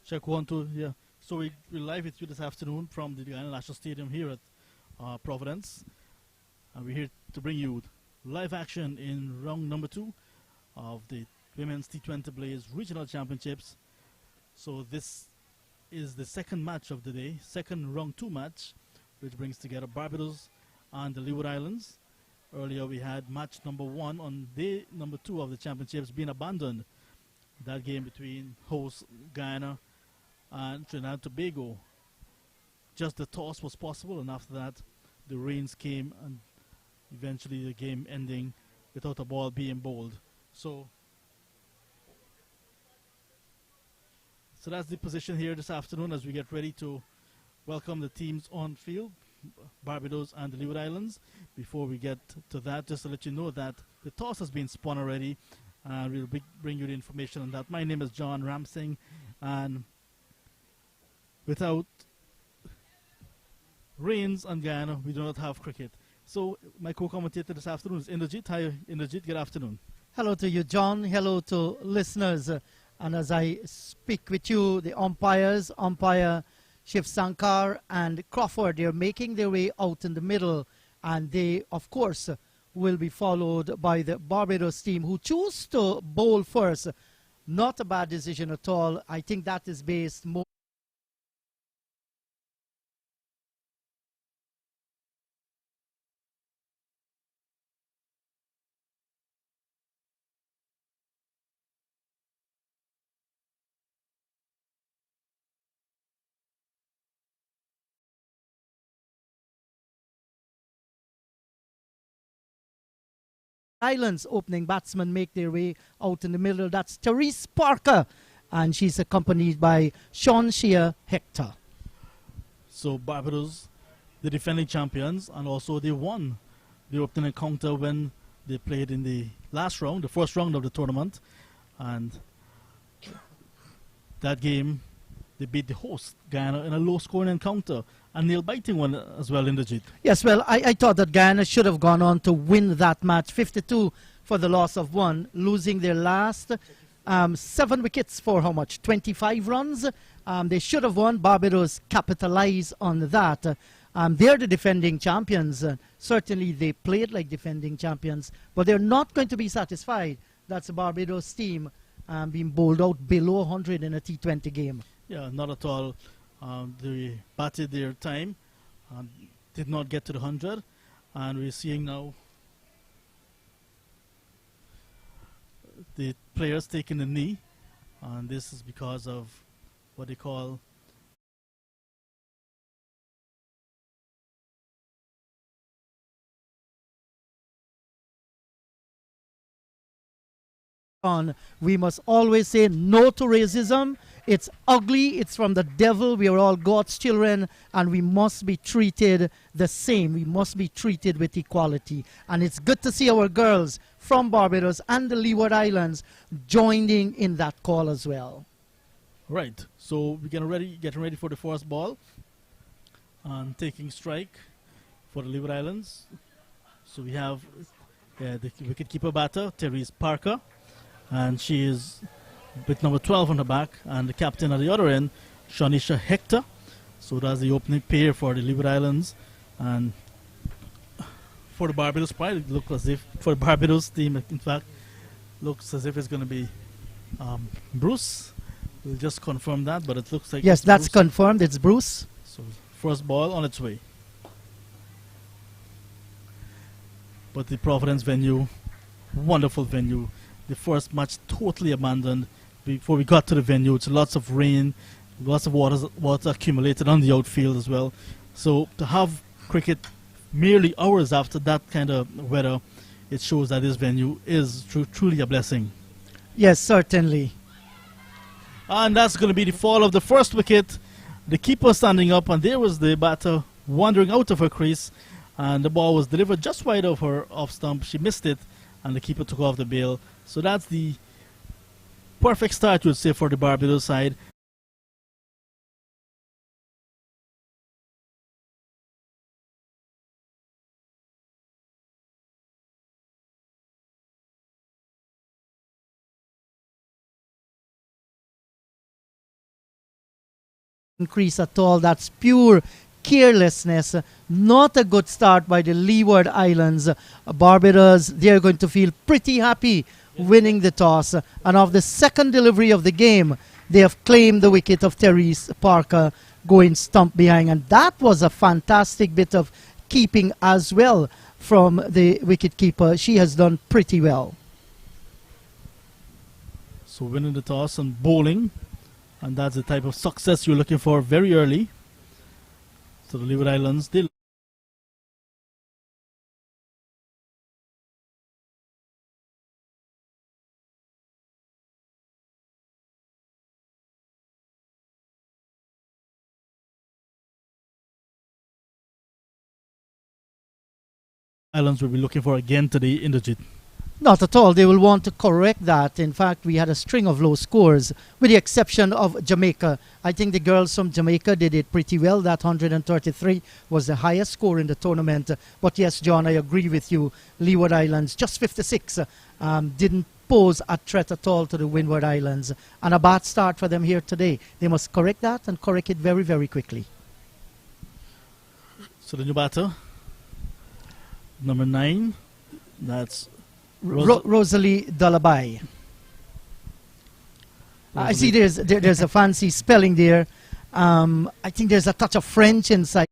Check 1, 2, yeah. So we're live with you this afternoon from the Guyana National Stadium here at Providence. And we're here to bring you live action in round number 2 of the Women's T20 Blaze Regional Championships. So this is the second match of the day, second round 2 match, which brings together Barbados and the Leeward Islands. Earlier we had match number 1 on day number 2 of the championships being abandoned. That game between host Guyana and Trinidad and Tobago. Just the toss was possible, and after that the rains came, and eventually the game ending without a ball being bowled. So that's the position here this afternoon as we get ready to welcome the teams on field, Barbados and the Leeward Islands. Before we get to that, just to let you know that the toss has been spun already, and we'll bring you the information on that. My name is John Ramsing, and without rains on Guyana, we do not have cricket. So my co-commentator this afternoon is Indrajit. Hi, Indrajit. Good afternoon. Hello to you, John. Hello to listeners. And as I speak with you, the umpire Shiv Sankar and Crawford, they're making their way out in the middle. And they, of course, will be followed by the Barbados team, who choose to bowl first. Not a bad decision at all. I think that is based more Islands opening batsmen make their way out in the middle. That's Therese Parker, and she's accompanied by Sean Shea Hector. So Barbados, the defending champions, and also they won the opening encounter when they played in the last round, the first round of the tournament. And that game, they beat the host, Guyana, in a low-scoring encounter. A nail-biting one as well, Indrajit. Yes, well, I thought that Guyana should have gone on to win that match. 52 for the loss of 1, losing their last 7 wickets for how much? 25 runs. They should have won. Barbados capitalized on that. They're the defending champions. Certainly they played like defending champions, but they're not going to be satisfied. That's the Barbados team being bowled out below 100 in a T20 game. Yeah, not at all. They batted their time, did not get to the 100, and we're seeing now the players taking the knee, and this is because of what they call we must always say no to racism. It's ugly. It's from the devil. We are all God's children, and we must be treated the same. We must be treated with equality. And it's good to see our girls from Barbados and the Leeward Islands joining in that call as well. Right. So we're getting ready for the first ball, and taking strike for the Leeward Islands. So we have the wicketkeeper batter, Therese Parker. And she is with number 12 on the back, and the captain at the other end, Shanisha Hector. So that's the opening pair for the Leeward Islands. And for the Barbados pride, it looks as if, for the Barbados team, in fact, looks as if it's going to be Bruce. We'll just confirm that, but it looks like yes, that's Bruce. Confirmed. It's Bruce. So first ball on its way. But the Providence venue, wonderful venue. The first match totally abandoned before we got to the venue. It's lots of rain, lots of water accumulated on the outfield as well. So to have cricket merely hours after that kind of weather, it shows that this venue is truly a blessing. Yes, certainly. And that's going to be the fall of the first wicket. The keeper standing up, and there was the batter wandering out of her crease, and the ball was delivered just wide of her off stump. She missed it, and the keeper took off the bail. So that's the perfect start, you would say, for the Barbados side. increase at all. That's pure carelessness. Not a good start by the Leeward Islands. Barbados, they're going to feel pretty happy winning the toss. And of the second delivery of the game, they have claimed the wicket of Therese Parker going stump behind. And that was a fantastic bit of keeping as well from the wicketkeeper. She has done pretty well. So winning the toss and bowling, and that's the type of success you're looking for very early. So the Leeward Islands, they Islands will be looking for again today, Inderjit. Not at all. They will want to correct that. In fact, we had a string of low scores, with the exception of Jamaica. I think the girls from Jamaica did it pretty well. That 133 was the highest score in the tournament. But yes, John, I agree with you. Leeward Islands, just 56, didn't pose a threat at all to the Windward Islands. And a bad start for them here today. They must correct that and correct it very, very quickly. So the new batter, number 9, that's Rosalie Dalabai. I see there's a fancy spelling there. I think there's a touch of French inside.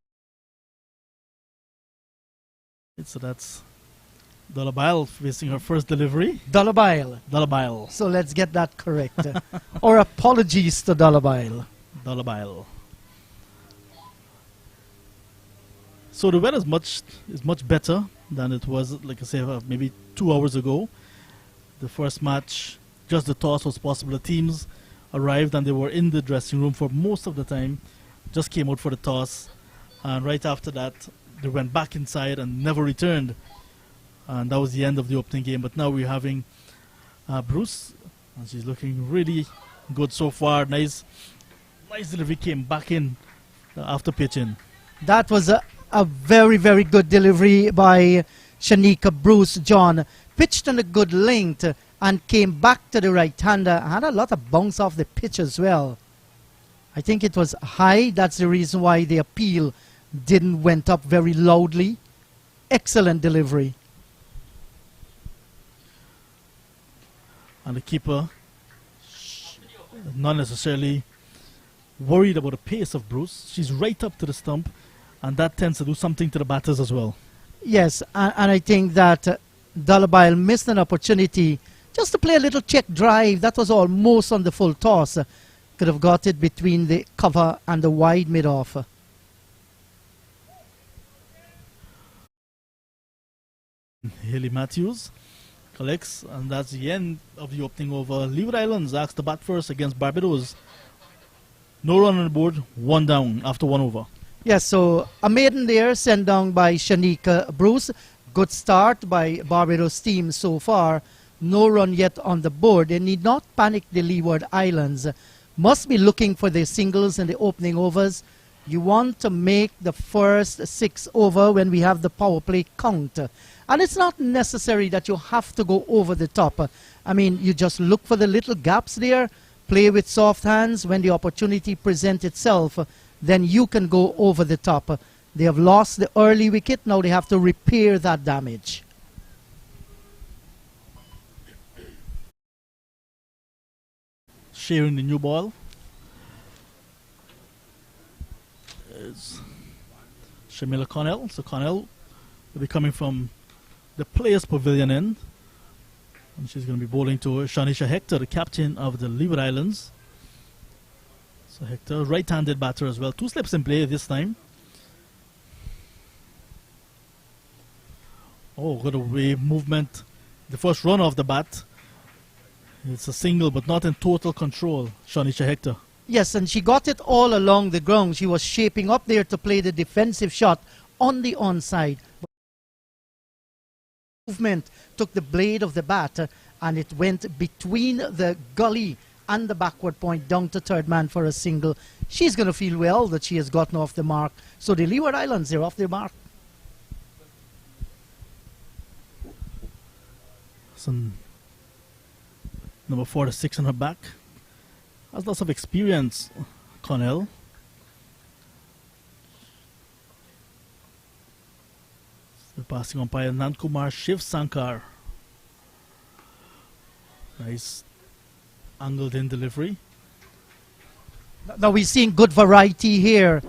So that's Dalabail facing her first delivery. Dalabail. Dalabail. So let's get that correct. Or apologies to Dalabail. Dalabail. So the weather is much better than it was, like I say, maybe 2 hours ago. The first match, just the toss was possible. The teams arrived and they were in the dressing room for most of the time, just came out for the toss, and right after that they went back inside and never returned, and that was the end of the opening game. But now we're having Bruce, and she's looking really good so far. Nice delivery, came back in after pitching. That was a very, very good delivery by Shanika Bruce, John. Pitched on a good length and came back to the right-hander. Had a lot of bounce off the pitch as well. I think it was high. That's the reason why the appeal didn't went up very loudly. Excellent delivery. And the keeper, not necessarily worried about the pace of Bruce. She's right up to the stump, and that tends to do something to the batters as well. Yes, and I think that Dalabail missed an opportunity just to play a little check drive. That was almost on the full toss. Could have got it between the cover and the wide mid-off. Haley Matthews collects, and that's the end of the opening over. Leeward Islands asked to bat first against Barbados. No run on the board, 1 down after 1 over. Yes, so a maiden there sent down by Shanika Bruce. Good start by Barbados team so far. No run yet on the board. They need not panic, the Leeward Islands. Must be looking for their singles in the opening overs. You want to make the first 6 over when we have the power play count. And it's not necessary that you have to go over the top. I mean, you just look for the little gaps there, play with soft hands. When the opportunity presents itself, then you can go over the top. They have lost the early wicket. Now they have to repair that damage. Sharing the new ball is Shamila Connell. So Connell will be coming from the Players Pavilion end, and she's going to be bowling to Shanisha Hector, the captain of the Leeward Islands. So Hector, right-handed batter as well. 2 slips in play this time. Oh, good away movement. The first run off the bat. It's a single, but not in total control, Shanisha Hector. Yes, and she got it all along the ground. She was shaping up there to play the defensive shot on the onside. Movement took the blade of the bat and it went between the gully and the backward point down to third man for a single. She's going to feel well that she has gotten off the mark. So the Leeward Islands, they're off their mark. Some number 46 on her back. Has lots of experience, Connell. Casting umpire Nankumar Shiv Sankar. Nice angled in delivery. Now we're seeing good variety here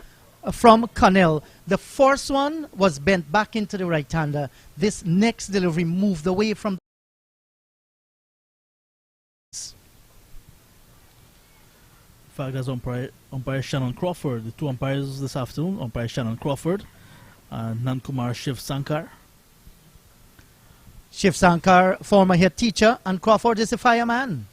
from Connell. The first one was bent back into the right-hander. This next delivery moved away from. In fact, that's umpire Shannon Crawford. The two umpires this afternoon, umpire Shannon Crawford and Nankumar Shiv Sankar. Shiv Sankar, former head teacher, and Crawford is a fireman.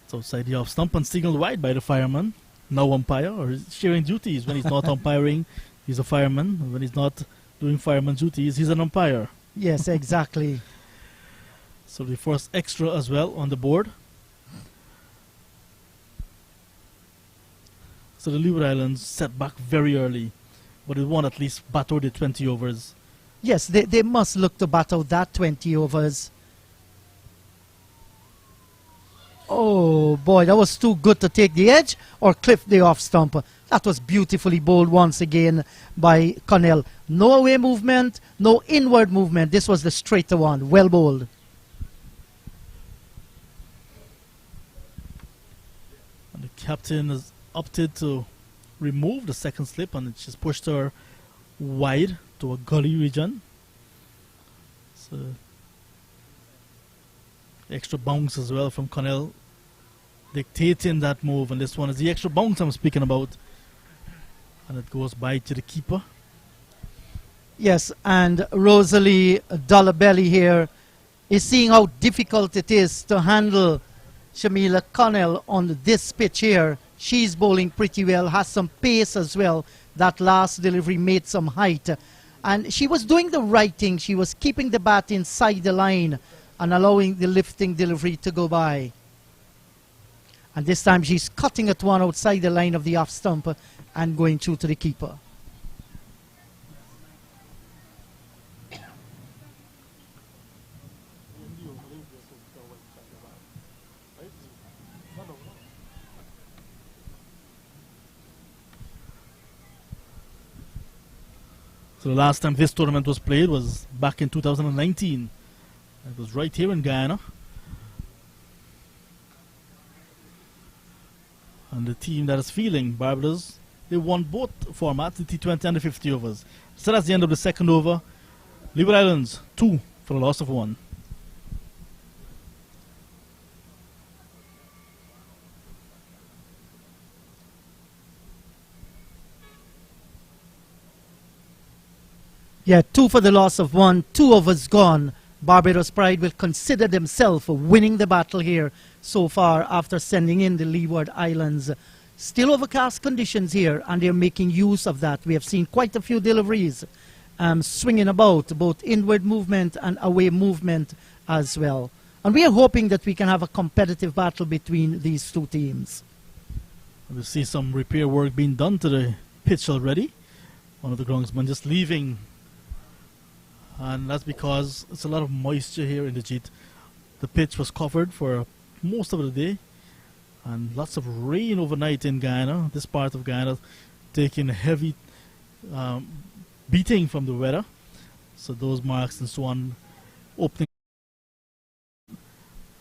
It's outside the off stump and signaled wide by the fireman. Now umpire, or sharing duties. When he's not umpiring, he's a fireman. When he's not doing fireman duties, he's an umpire. Yes, exactly. So the first extra as well on the board. So the Leeward Islands set back very early, but they won at least bat out the 20 overs. Yes, they must look to bat out that 20 overs. Oh boy, that was too good to take the edge or clip the off stump. That was beautifully bowled once again by Connell. No away movement, no inward movement. This was the straighter one. Well bowled. And the captain has opted to remove the second slip and it just pushed her wide to a gully region. So extra bounce as well from Connell, dictating that move, and this one is the extra bounce I'm speaking about, and it goes by to the keeper. Yes, and Rosalie Dollabelly here is seeing how difficult it is to handle Shamila Connell on this pitch here. She's bowling pretty well, has some pace as well. That last delivery made some height. And she was doing the right thing. She was keeping the bat inside the line and allowing the lifting delivery to go by. And this time she's cutting at one outside the line of the off stump and going through to the keeper. So the last time this tournament was played was back in 2019. It was right here in Guyana. And the team that is feeling, Barbados, they won both formats, the T20 and the 50 overs. So that's the end of the second over. Leeward Islands, 2 for the loss of 1. Yeah, 2 for the loss of 1, 2 overs gone. Barbados Pride will consider themselves winning the battle here so far after sending in the Leeward Islands. Still overcast conditions here, and they're making use of that. We have seen quite a few deliveries swinging about, both inward movement and away movement as well. And we are hoping that we can have a competitive battle between these two teams. We see some repair work being done to the pitch already. One of the groundsmen just leaving. And that's because it's a lot of moisture here in the Jeet. The pitch was covered for most of the day. And lots of rain overnight in Guyana. This part of Guyana taking a heavy beating from the weather. So those marks and so on opening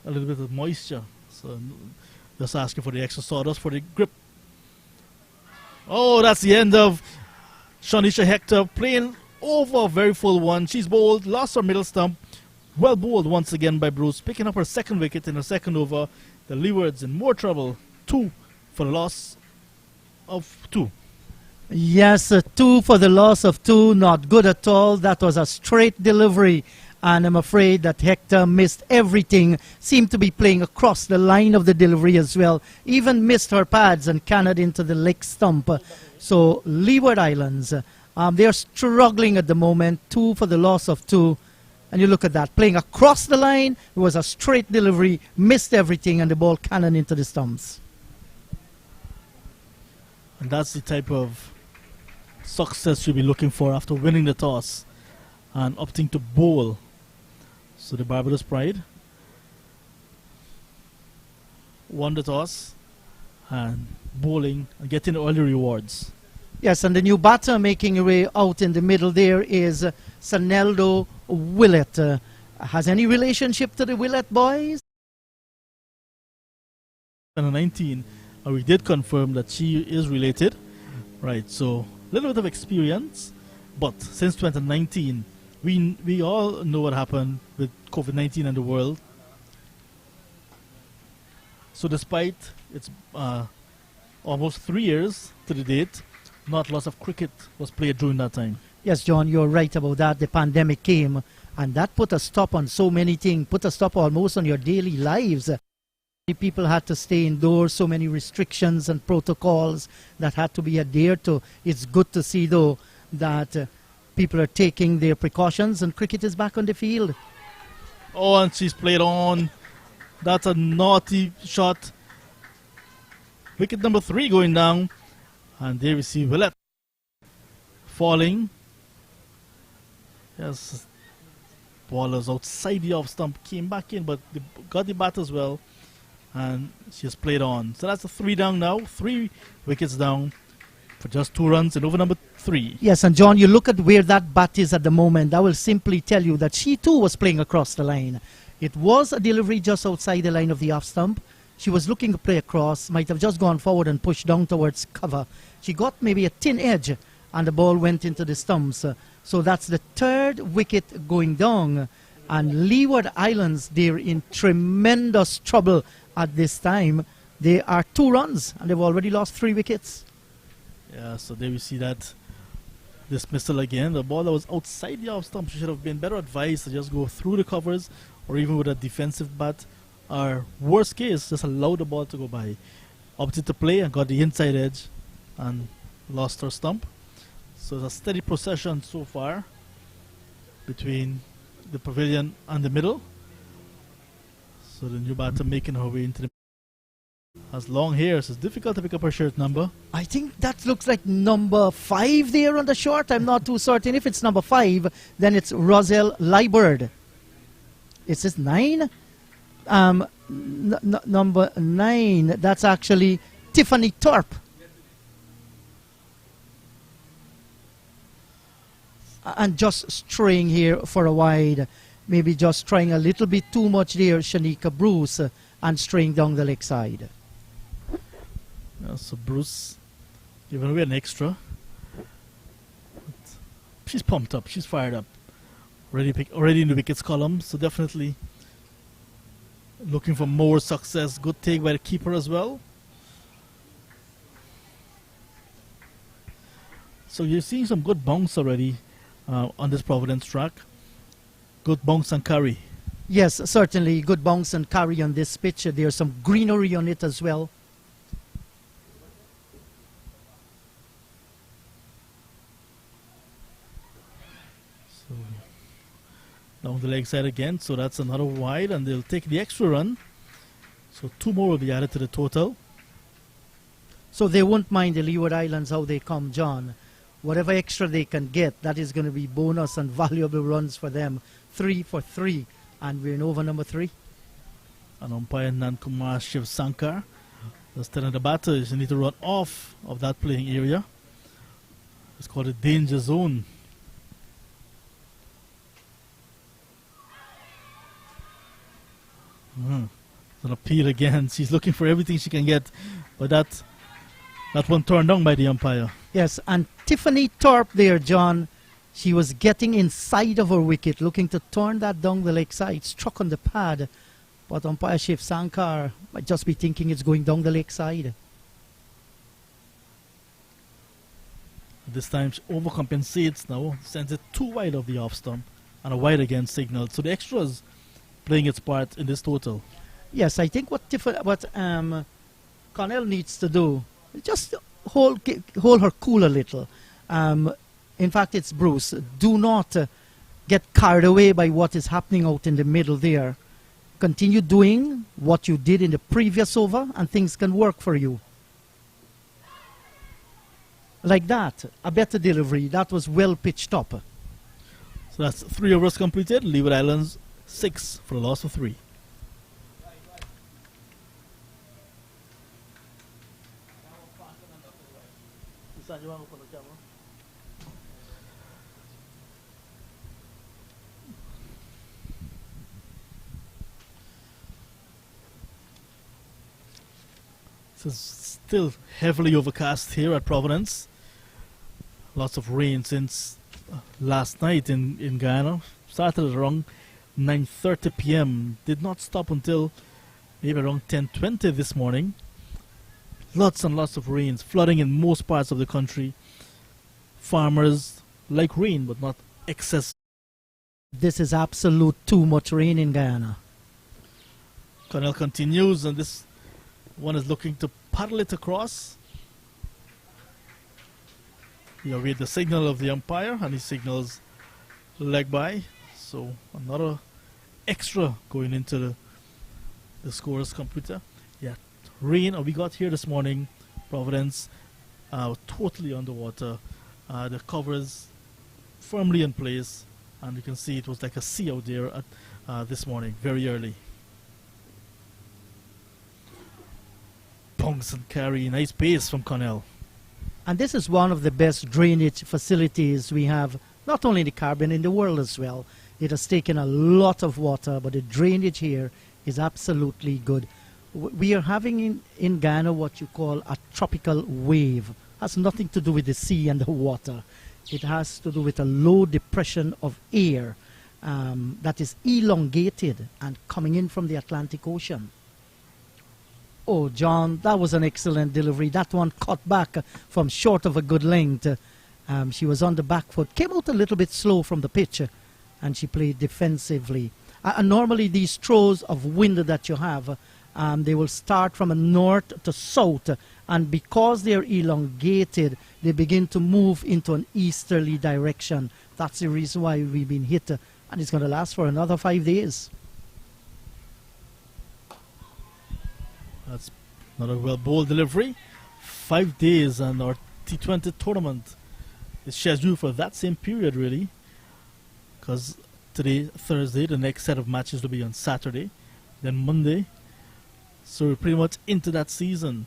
a little bit of moisture. So just asking for the extra sawdust for the grip. Oh, that's the end of Shanisha Hector playing over a very full one. She's bowled, lost her middle stump. Well bowled once again by Bruce, picking up her second wicket in her second over. The Leewards in more trouble. 2 for the loss of 2. Yes, 2 for the loss of 2. Not good at all. That was a straight delivery. And I'm afraid that Hector missed everything. Seemed to be playing across the line of the delivery as well. Even missed her pads and cannoned into the leg stump. So Leeward Islands, they are struggling at the moment. 2 for the loss of 2. And you look at that, playing across the line. It was a straight delivery, missed everything, and the ball cannoned into the stumps. And that's the type of success you'll be looking for after winning the toss and opting to bowl. So the Barbados Pride won the toss and bowling and getting early rewards. Yes, and the new batter making her way out in the middle there is Saneldo Willett. Has any relationship to the Willett boys? 2019, we did confirm that she is related, right? So a little bit of experience, but since 2019, we all know what happened with COVID-19 in the world. So despite it's almost 3 years to the date, not lots of cricket was played during that time. Yes, John, you're right about that. The pandemic came, and that put a stop on so many things, put a stop almost on your daily lives. People had to stay indoors, so many restrictions and protocols that had to be adhered to. It's good to see, though, that people are taking their precautions and cricket is back on the field. Oh, and she's played on. That's a naughty shot. Wicket number 3 going down. And there we see Willett falling. Yes, ballers outside the off stump came back in, but they got the bat as well. And she has played on. So that's a 3 down now. 3 wickets down for just 2 runs in over number 3. Yes, and John, you look at where that bat is at the moment. That will simply tell you that she too was playing across the line. It was a delivery just outside the line of the off stump. She was looking to play across, might have just gone forward and pushed down towards cover. She got maybe a thin edge and the ball went into the stumps. So that's the 3rd wicket going down. And Leeward Islands, they're in tremendous trouble at this time. They are 2 runs and they've already lost 3 wickets. Yeah, so there we see that dismissal again. The ball that was outside the off stump should have been better advised to just go through the covers or even with a defensive bat. Or worst case, just allow the ball to go by. Opted to play and got the inside edge and lost her stump. So it's a steady procession so far between the pavilion and the middle. So the new batter making her way into the has long hair, so it's difficult to pick up her shirt number. I think that looks like number 5 there on the short. I'm not too certain. If it's number 5, then it's Roselle Leewards. Is this 9? Number 9, that's actually Tiffany Thorpe. And just straying here for a wide. Maybe just trying a little bit too much there, Shanika Bruce, and straying down the leg side. Yeah, so Bruce giving away an extra. But she's pumped up, she's fired up. Already in the wickets column, so definitely looking for more success. Good take by the keeper as well. So you're seeing some good bounce already on this Providence track. Good bounce and carry. Yes, certainly good bounce and carry on this pitch. There's some greenery on it as well. So down the leg side again, so that's another wide and they'll take the extra run. So 2 more will be added to the total. So they won't mind the Leeward Islands how they come, John. Whatever extra they can get, that is going to be bonus and valuable runs for them. 3 for 3. And we're in over number 3. And umpire Nankumar Shiv Sankar just telling the batters you need to run off of that playing area. It's called a danger zone. An appeal again. She's looking for everything she can get, but that one turned down by the umpire. Yes, and Tiffany Thorpe there, John. She was getting inside of her wicket, looking to turn that down the leg side. Struck on the pad, but umpire Shiv Sankar might just be thinking it's going down the leg side. This time she overcompensates now, sends it 2 wide of the off stump, and a wide again signaled. So the extras playing its part in this total. Yes, I think what Connell needs to do is just hold her cool a little. In fact, it's Bruce. Do not get carried away by what is happening out in the middle there. Continue doing what you did in the previous over and things can work for you. Like that, a better delivery. That was well pitched up. So that's 3 overs completed. Leeward Islands 6 for a loss of 3. You want to open It's still heavily overcast here at Providence. Lots of rain since last night in Guyana. Started at around 9:30 p.m. Did not stop until maybe around 10:20 this morning. Lots and lots of rains, flooding in most parts of the country. Farmers like rain, but not excess. This is absolute too much rain in Guyana. Cornell continues, and this one is looking to paddle it across. You await the signal of the umpire, and he signals leg by. So another extra going into the scorer's computer. Yeah, rain we got here this morning. Providence totally underwater. The covers firmly in place, and you can see it was like a sea out there at, this morning, very early. Punks and carry, nice pace from Cornell. And this is one of the best drainage facilities we have, not only in the Caribbean, in the world as well. It has taken a lot of water, but the drainage here is absolutely good. We are having in Guyana what you call a tropical wave. Has nothing to do with the sea and the water. It has to do with a low depression of air that is elongated and coming in from the Atlantic Ocean. Oh, John, that was an excellent delivery. That one cut back from short of a good length. She was on the back foot. Came out a little bit slow from the pitch, and she played defensively. And normally these throws of wind that you have, they will start from a north to south. And because they're elongated, they begin to move into an easterly direction. That's the reason why we've been hit. And it's going to last for another 5 days. That's another well-bowled delivery. 5 days, and our T20 tournament is scheduled for that same period, really. Because today, Thursday, the next set of matches will be on Saturday, then Monday. So we're pretty much into that season.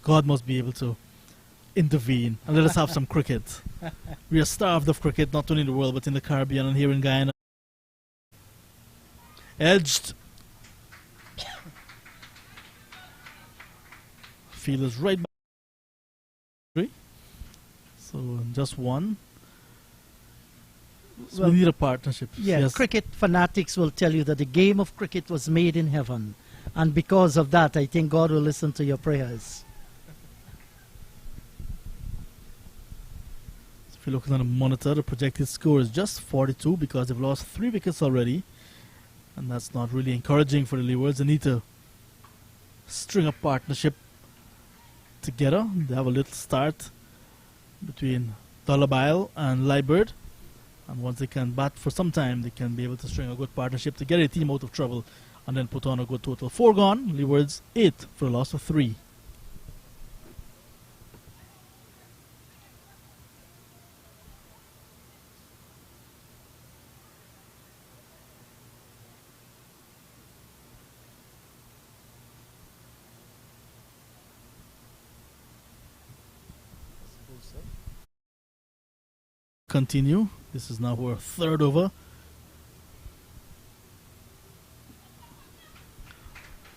God must be able to intervene and let us have some cricket. We are starved of cricket, not only in the world, but in the Caribbean and here in Guyana. Edged. Fielders right back. So just one. So Well, we need a partnership. Yeah, Yes. cricket fanatics will tell you that the game of cricket was made in heaven. And because of that, I think God will listen to your prayers. So if you're looking on the monitor, the projected score is just 42 because they've lost 3 wickets already. And that's not really encouraging for the Leewards. They need to string a partnership together. They have a little start between Dollarbile and Leewards. And once they can bat for some time, they can be able to string a good partnership to get a team out of trouble and then put on a good total. 4 gone, Leewards 8 for a loss of 3. Continue. This is now our 3rd over.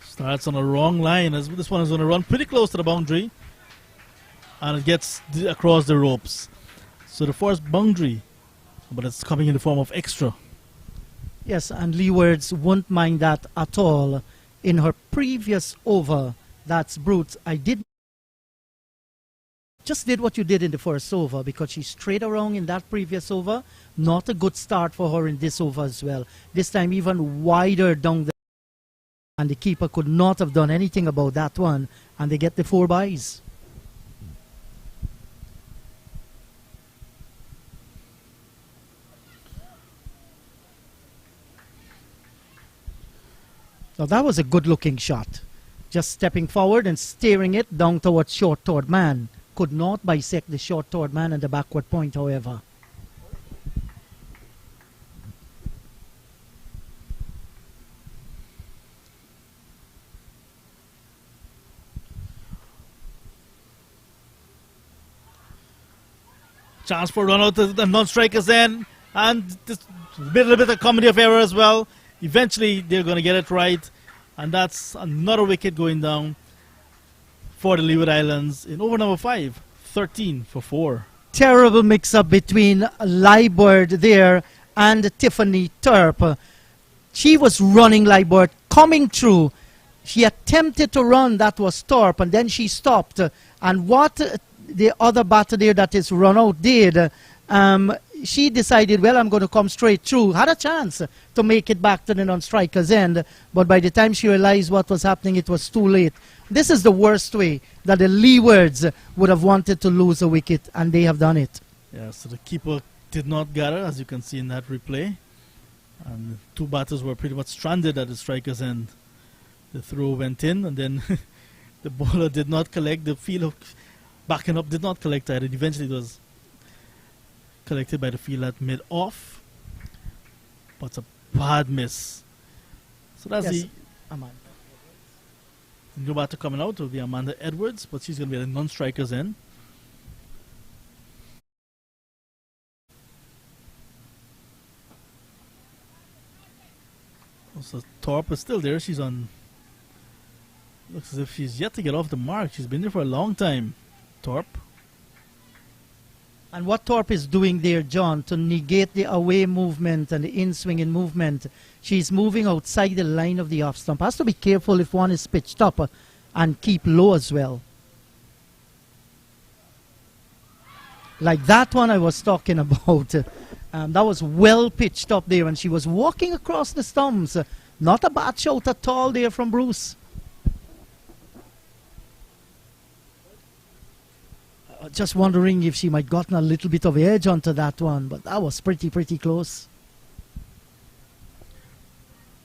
Starts on a wrong line as this one is going to run pretty close to the boundary, and it gets across the ropes. So the first boundary, but it's coming in the form of extra. Yes, and Leewards won't mind that at all. In her previous over, that's brute. Just did what you did in the first over because she strayed around in that previous over. Not a good start for her in this over as well. This time even wider down the, and the keeper could not have done anything about that one, and they get the 4 byes. Now that was a good looking shot. Just stepping forward and steering it down towards short third man. Could not bisect the short third man and the backward point, however. Chance for run out to the non-strikers then, and this little bit of comedy of error as well. Eventually they're going to get it right, And that's another wicket going down for the Leeward Islands in over number 5, 13 for 4. Terrible mix-up between Leewards there and Tiffany Turp. She was running Leewards, coming through. She attempted to run, that was Turp, and then she stopped. And what the other batter there that is run out did, she decided, well, I'm going to come straight through. Had a chance to make it back to the non-striker's end, but by the time she realized what was happening, it was too late. This is the worst way that the Leewards would have wanted to lose a wicket, and they have done it. Yeah, so the keeper did not gather, as you can see in that replay. And 2 batters were pretty much stranded at the striker's end. The throw went in, and then the bowler did not collect. The field backing up did not collect either. Eventually it was collected by the field at mid-off. But a bad miss. So that's Yes, the Amanda. new batter coming out. Will be Amanda Edwards, but she's going to be at the non-striker's end. So Thorpe is still there. She's on. Looks as if she's yet to get off the mark. She's been there for a long time. Thorpe. And what Thorpe is doing there, John, to negate the away movement and the in-swinging movement, she's moving outside the line of the off stump. Has to be careful if one is pitched up and keep low as well. Like that one I was talking about. That was well pitched up there, and she was walking across the stumps. Not a bad shot at all there from Bruce. Just wondering if she might gotten a little bit of edge onto that one, but that was pretty close.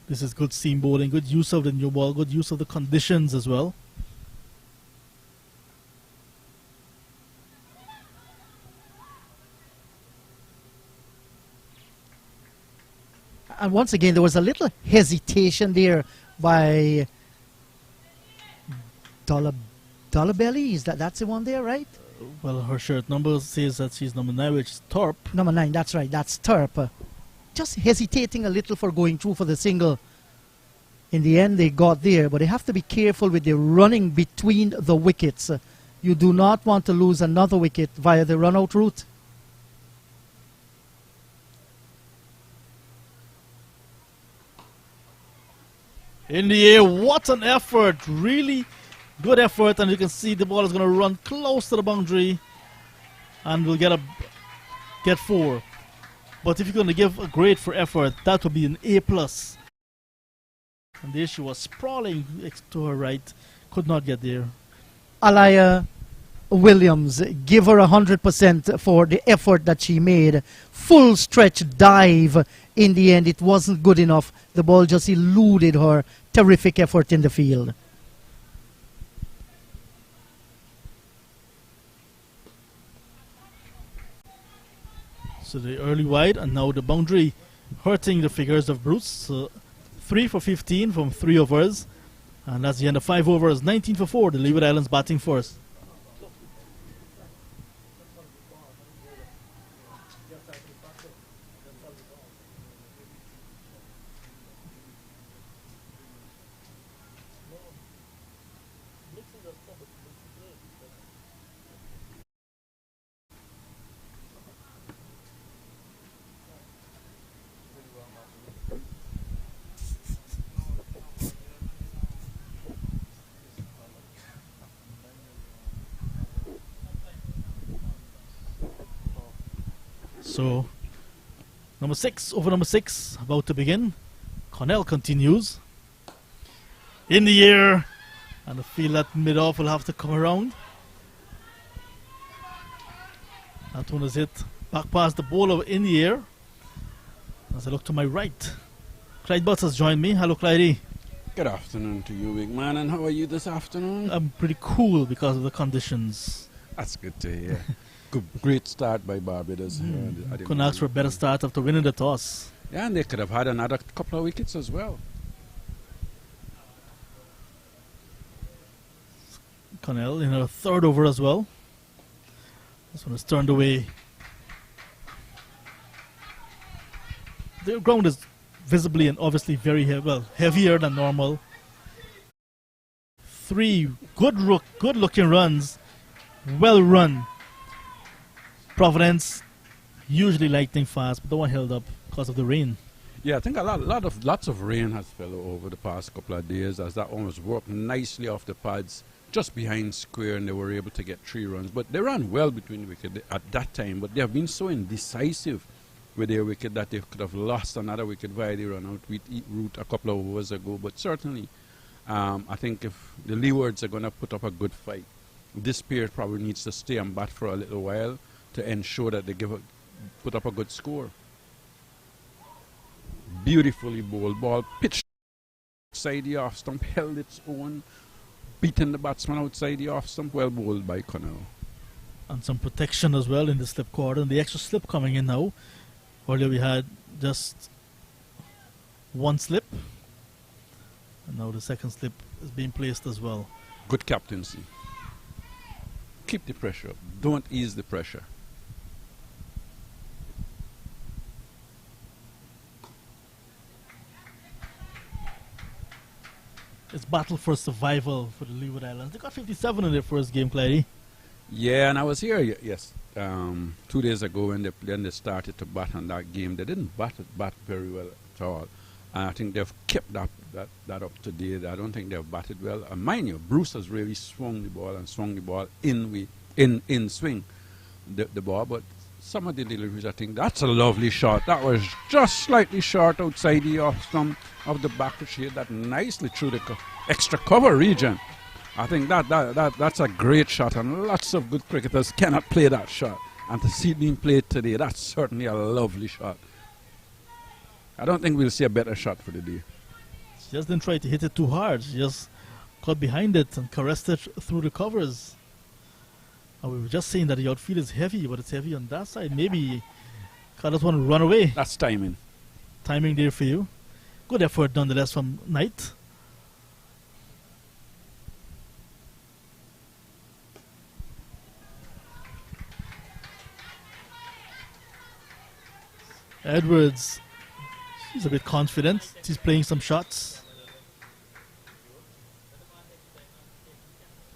This is good seam bowling, good use of the new ball, good use of the conditions as well. And once again, there was a little hesitation there by Dollabelly. That's the one there, right? Well, her shirt number says that she's number 9, which is Thorpe. Number 9, that's right, that's Turp. Just hesitating a little for going through for the single. In the end, they got there, but they have to be careful with the running between the wickets. You do not want to lose another wicket via the run-out route. In the air, what an effort! Really good effort, and you can see the ball is going to run close to the boundary, and we'll get 4. But if you're going to give a grade for effort, that would be an A+. And there she was sprawling to her right, could not get there. Alaya Williams, give her 100% for the effort that she made. Full stretch dive. In the end, it wasn't good enough. The ball just eluded her. Terrific effort in the field. So the early wide, and now the boundary hurting the figures of Bruce. So 3 for 15 from 3 overs. And that's the end of 5 overs. 19 for 4. The Leeward Islands batting first. So, over number 6, about to begin. Cornell continues. In the air, and I feel that mid-off will have to come around. That one is hit back past the bowler in the air. As I look to my right, Clyde Butts has joined me. Hello, Clyde. Good afternoon to you, big man, and how are you this afternoon? I'm pretty cool because of the conditions. That's good to hear. Great start by Barbados. Couldn't ask for a better start after winning the toss. Yeah, and they could have had another couple of wickets as well. Cornell in her 3rd over as well. This one is turned away. The ground is visibly and obviously very heavier than normal. 3 good looking runs, well run. Providence usually lightning fast, but the one held up because of the rain. Yeah, I think lots of rain has fell over the past couple of days, as that one was worked nicely off the pads just behind square, and they were able to get 3 runs. But they ran well between the wicket at that time, but they have been so indecisive with their wicket that they could have lost another wicket via the run out route a couple of overs ago. But certainly, I think if the Leewards are going to put up a good fight, this pair probably needs to stay and bat for a little while to ensure that they put up a good score. Beautifully bowled ball, pitched outside the off stump, held its own, beating the batsman outside the off stump, well bowled by Connell. And some protection as well in the slip quarter, and the extra slip coming in now. Earlier we had just 1 slip, and now the second slip is being placed as well. Good captaincy. Keep the pressure up. Don't ease the pressure. It's battle for survival for the Leeward Islands. They got 57 in their first game, Clyde. Yeah, and I was here, yes, 2 days ago when they started to bat on that game. They didn't bat very well at all. And I think they've kept that up to date. I don't think they've batted well. Mind you, Bruce has really swung the ball in swing the ball. But some of the deliveries, I think that's a lovely shot. That was just slightly short outside the off stump of the back, which hit that nicely through the extra cover region. I think that's a great shot, and lots of good cricketers cannot play that shot. And to see it being played today, that's certainly a lovely shot. I don't think we'll see a better shot for the day. She just didn't try to hit it too hard. She just got behind it and caressed it through the covers. And we were just saying that the outfield is heavy, but it's heavy on that side. Maybe Carlos want to run away. That's timing. Timing there for you. Good effort nonetheless from Knight. Edwards, he's a bit confident. He's playing some shots.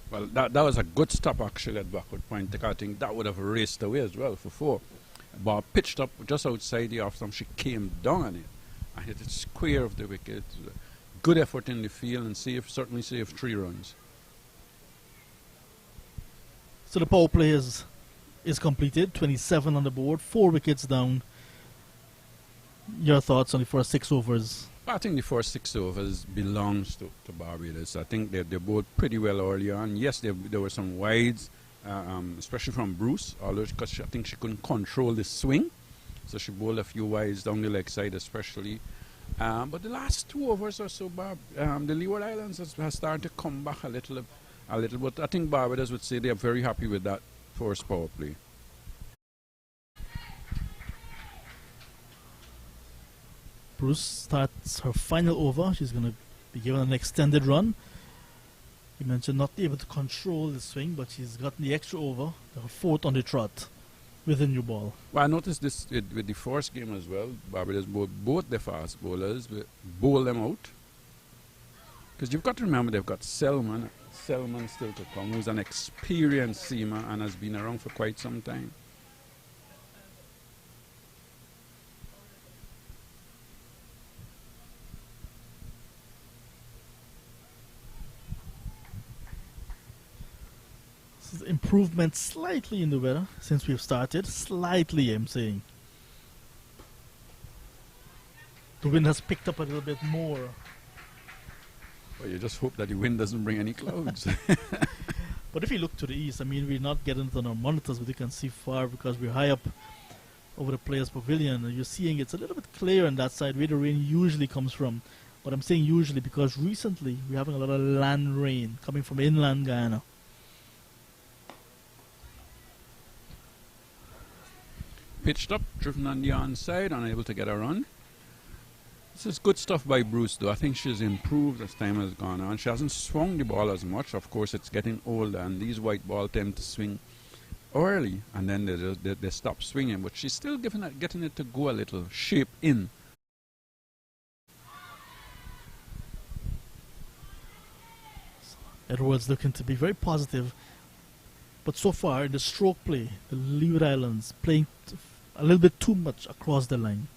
Well, that was a good stop actually at backward point. I think that would have raced away as well for 4. Ball pitched up just outside the off stump. She came down on it and hit it square of the wicket. Good effort in the field and certainly saved 3 runs. So the power play is completed. 27 on the board, 4 wickets down. Your thoughts on the first 6 overs? I think the first 6 overs belongs to Barbados. I think they bowled pretty well early on. Yes, there were some wides, especially from Bruce, although because I think she couldn't control the swing. So she bowled a few wides down the leg side especially. But the last 2 overs or so, the Leeward Islands has started to come back a little. But I think Barbados would say they are very happy with that first power play. Bruce starts her final over. She's going to be given an extended run. You mentioned not able to control the swing, but she's gotten the extra over, her 4th on the trot with a new ball. Well, I noticed this with the first game as well. Barbados both the fast bowlers bowl them out. Because you've got to remember they've got Selman still to come, who's an experienced seamer and has been around for quite some time. Improvement slightly in the weather since we've started. Slightly, I'm saying. The wind has picked up a little bit more. Well, you just hope that the wind doesn't bring any clouds. But if you look to the east, I mean, we're not getting it on our monitors, but you can see far because we're high up over the players' pavilion. And you're seeing it's a little bit clear on that side where the rain usually comes from. But I'm saying usually because recently we're having a lot of land rain coming from inland Guyana. Pitched up, driven on the onside, unable to get a run. This is good stuff by Bruce, though. I think she's improved as time has gone on. She hasn't swung the ball as much. Of course, it's getting older, and these white balls tend to swing early, and then they stop swinging. But she's still getting it to go a little, shape in. Edwards looking to be very positive. But so far, in the stroke play, the Leeward Islands playing a little bit too much across the line.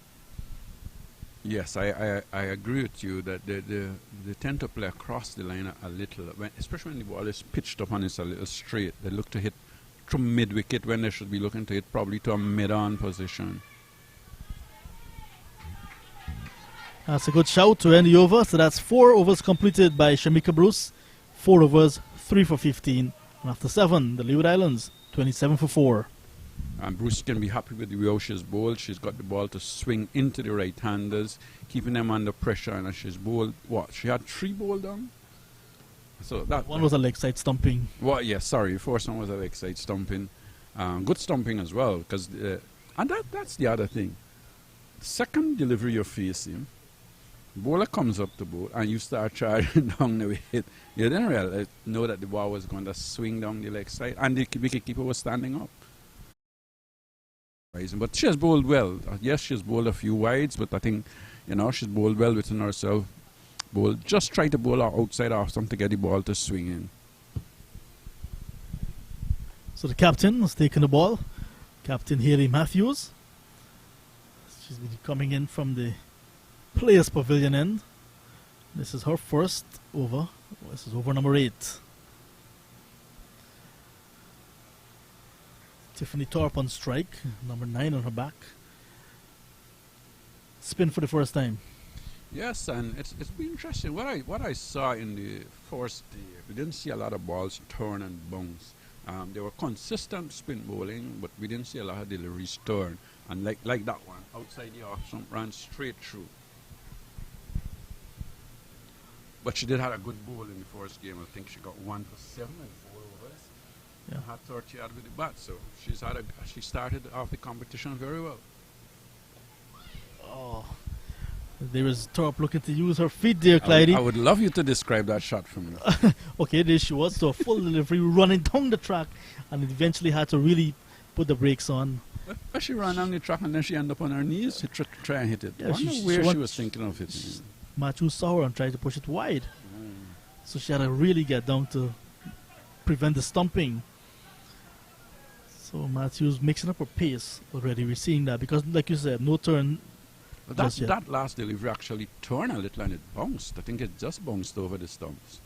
Yes, I agree with you that they tend to play across the line a little, especially when the ball is pitched up and it's a little straight. They look to hit from mid-wicket when they should be looking to hit probably to a mid-on position. That's a good shout to end the over. So that's 4 overs completed by Shamika Bruce. 4 overs, 3 for 15. And after 7, the Leeward Islands, 27 for 4. And Bruce can be happy with the way she's bowled. She's got the ball to swing into the right-handers, keeping them under pressure. And she's bowled, what? She had 3 bowled down? So that one was a leg side stumping. Well, yes, sorry. First one was a leg side stumping. Good stumping as well. Because and that's the other thing. Second delivery you're facing, bowler comes up to bowl and you start charging down the wicket. You didn't realize, know that the ball was going to swing down the leg side, and the wicketkeeper was standing up. But she has bowled well. Yes, she's bowled a few wides, but I think, she's bowled well within herself. Just try to bowl her outside off stump to get the ball to swing in. So the captain has taken the ball. Captain Haley Matthews. She's been coming in from the Players Pavilion end. This is her first over. This is over number 8. Tiffany Thorpe on strike, number 9 on her back. Spin for the first time. Yes, and it's been interesting. What I saw in the first day, we didn't see a lot of balls turn and bounce. They were consistent spin bowling, but we didn't see a lot of deliveries turn. And like that one, outside the off stump, ran straight through. But she did have a good bowl in the first game. I think she got 1 for 7 and 4 overs. Yeah. Had 30 out with the bat, so she started off the competition very well. Oh, there is Thorpe looking to use her feet there, Clydie. I would love you to describe that shot for me. Okay, there she was. So a full delivery running down the track, and eventually had to really put the brakes on. But she ran down the track and then she ended up on her knees to try and hit it. Yeah, I wonder where she was thinking of it. Matthew saw her and tried to push it wide. So she had to really get down to prevent the stumping. So Matthews mixing up her pace already. We're seeing that because, like you said, no turn. That last delivery actually turned a little and it bounced. I think it just bounced over the stumps.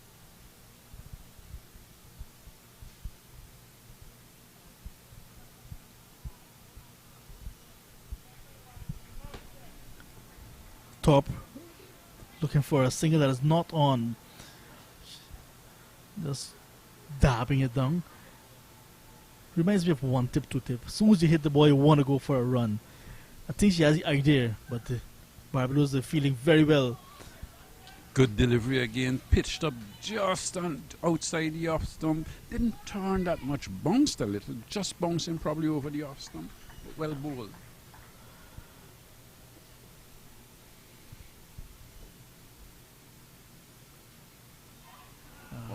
Top looking for a single that is not on. Just dabbing it down. Reminds me of 1 tip, 2 tip. As soon as you hit the ball, you want to go for a run. I think she has the idea, but Barbados are feeling very well. Good delivery again, pitched up just outside the off stump. Didn't turn that much, bounced a little, just bouncing probably over the off stump. Well bowled.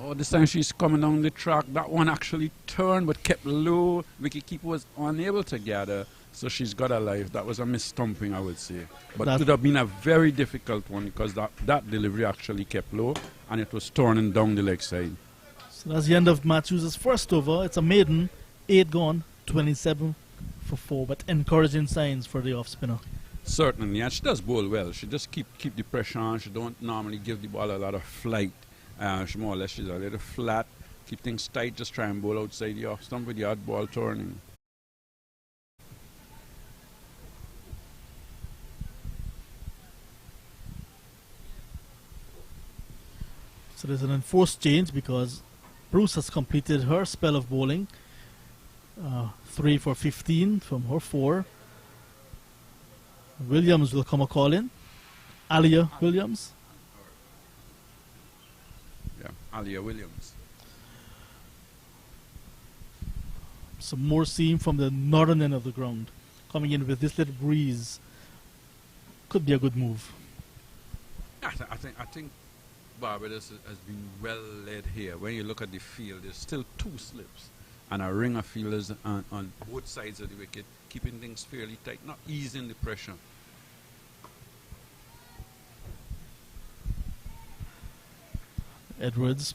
Oh, this time she's coming down the track. That one actually turned but kept low. Wicketkeeper was unable to gather, so she's got a life. That was a misstumping, I would say. But it would have been a very difficult one because that delivery actually kept low and it was turning down the leg side. So that's the end of Matthews' first over. It's a maiden, 8 gone, 27 for 4, but encouraging signs for the off spinner. Certainly, and she does bowl well. She just keep the pressure on. She don't normally give the ball a lot of flight. She more or less she's a little flat, keep things tight, just try and bowl outside the off stump with the odd ball turning. So there's an enforced change because Bruce has completed her spell of bowling. 3 for 15 from her 4. Williams will come a call in. Alia Williams. Yeah, Alia Williams. Some more seam from the northern end of the ground. Coming in with this little breeze. Could be a good move. I think Barbados has been well led here. When you look at the field, there's still 2 slips and a ring of fielders on both sides of the wicket, keeping things fairly tight, not easing the pressure. Edwards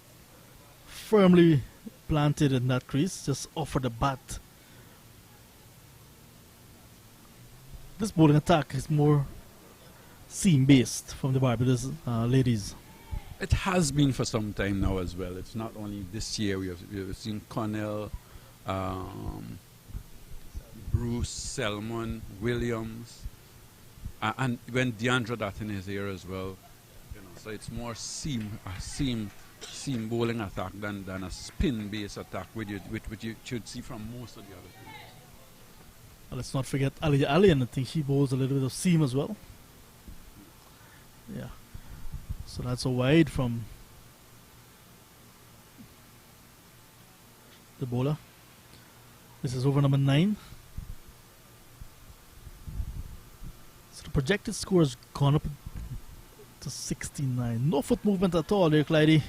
firmly planted in that crease, just offer the bat. This bowling attack is more seam-based from the Barbados ladies. It has been for some time now as well. It's not only this year. We have seen Connell, Bruce, Selman, Williams, and when Deandra that in his ear as well. You know, so it's more seam bowling attack than a spin-based attack, which you should see from most of the other teams. Let's not forget Alia Alien. I think she bowls a little bit of seam as well. Yeah. So that's a wide from the bowler. This is over number 9. So the projected score has gone up to 69. No foot movement at all there, Clydie.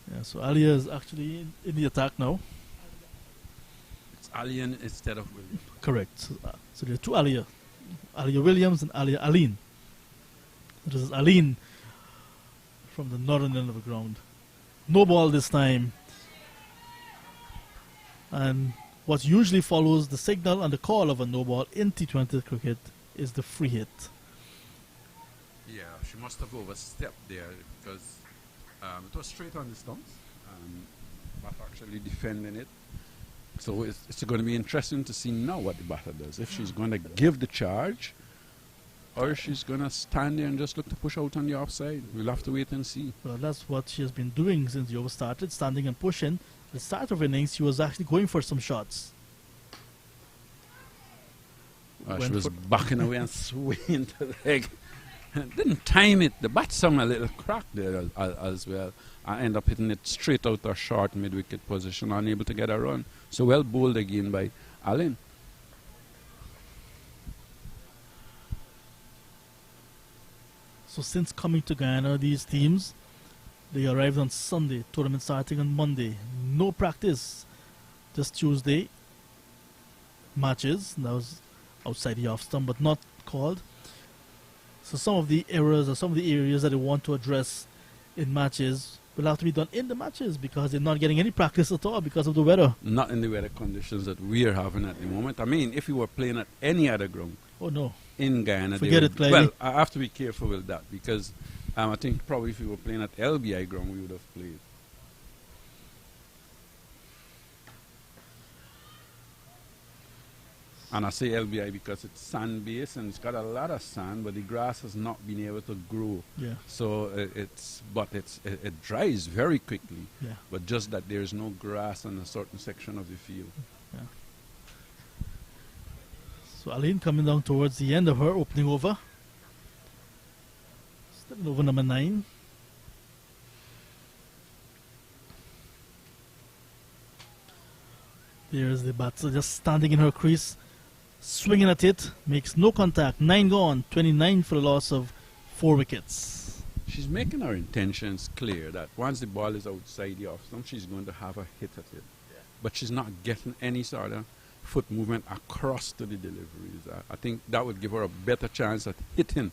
Yeah, so Alia is actually in the attack now. It's Alien instead of Williams. Correct. So there are two Alia. Alia Williams and Alia Aline. This is Aline from the northern end of the ground. No ball this time. And what usually follows the signal and the call of a no ball in T20 cricket is the free hit. Yeah, she must have overstepped there because it was straight on the stumps, but actually defending it. So it's going to be interesting to see now what the batter does. If she's going to give the charge, or she's going to stand there and just look to push out on the offside. We'll have to wait and see. Well, that's what she has been doing since the over started, standing and pushing. At the start of innings, she was actually going for some shots. She was backing away and swinging to the leg. Didn't time it. The bat sung a little crack there as well. I end up hitting it straight out her short mid-wicket position, unable to get a run. So well bowled again by Allen. So since coming to Guyana, these teams, they arrived on Sunday, tournament starting on Monday. No practice, just Tuesday. Matches, that was outside the off stump, but not called. So some of the errors or some of the areas that they want to address in matches will have to be done in the matches because they're not getting any practice at all because of the weather. Not in the weather conditions that we are having at the moment. I mean, if you were playing at any other ground, oh no, in Guyana, forget it, Clydie. Well, I have to be careful with that because I think probably if we were playing at LBI ground, we would have played. And I say LBI because it's sand-based and it's got a lot of sand, but the grass has not been able to grow. Yeah. So it dries very quickly. Yeah. But just that there's no grass on a certain section of the field. Yeah. So Aline coming down towards the end of her opening over. Stepping over number 9. There's the batter just standing in her crease, swinging at it, makes no contact. 9 gone, 29 for the loss of 4 wickets. She's making her intentions clear that once the ball is outside the off stump, she's going to have a hit at it. Yeah. But she's not getting any sort of foot movement across to the deliveries. I think that would give her a better chance at hitting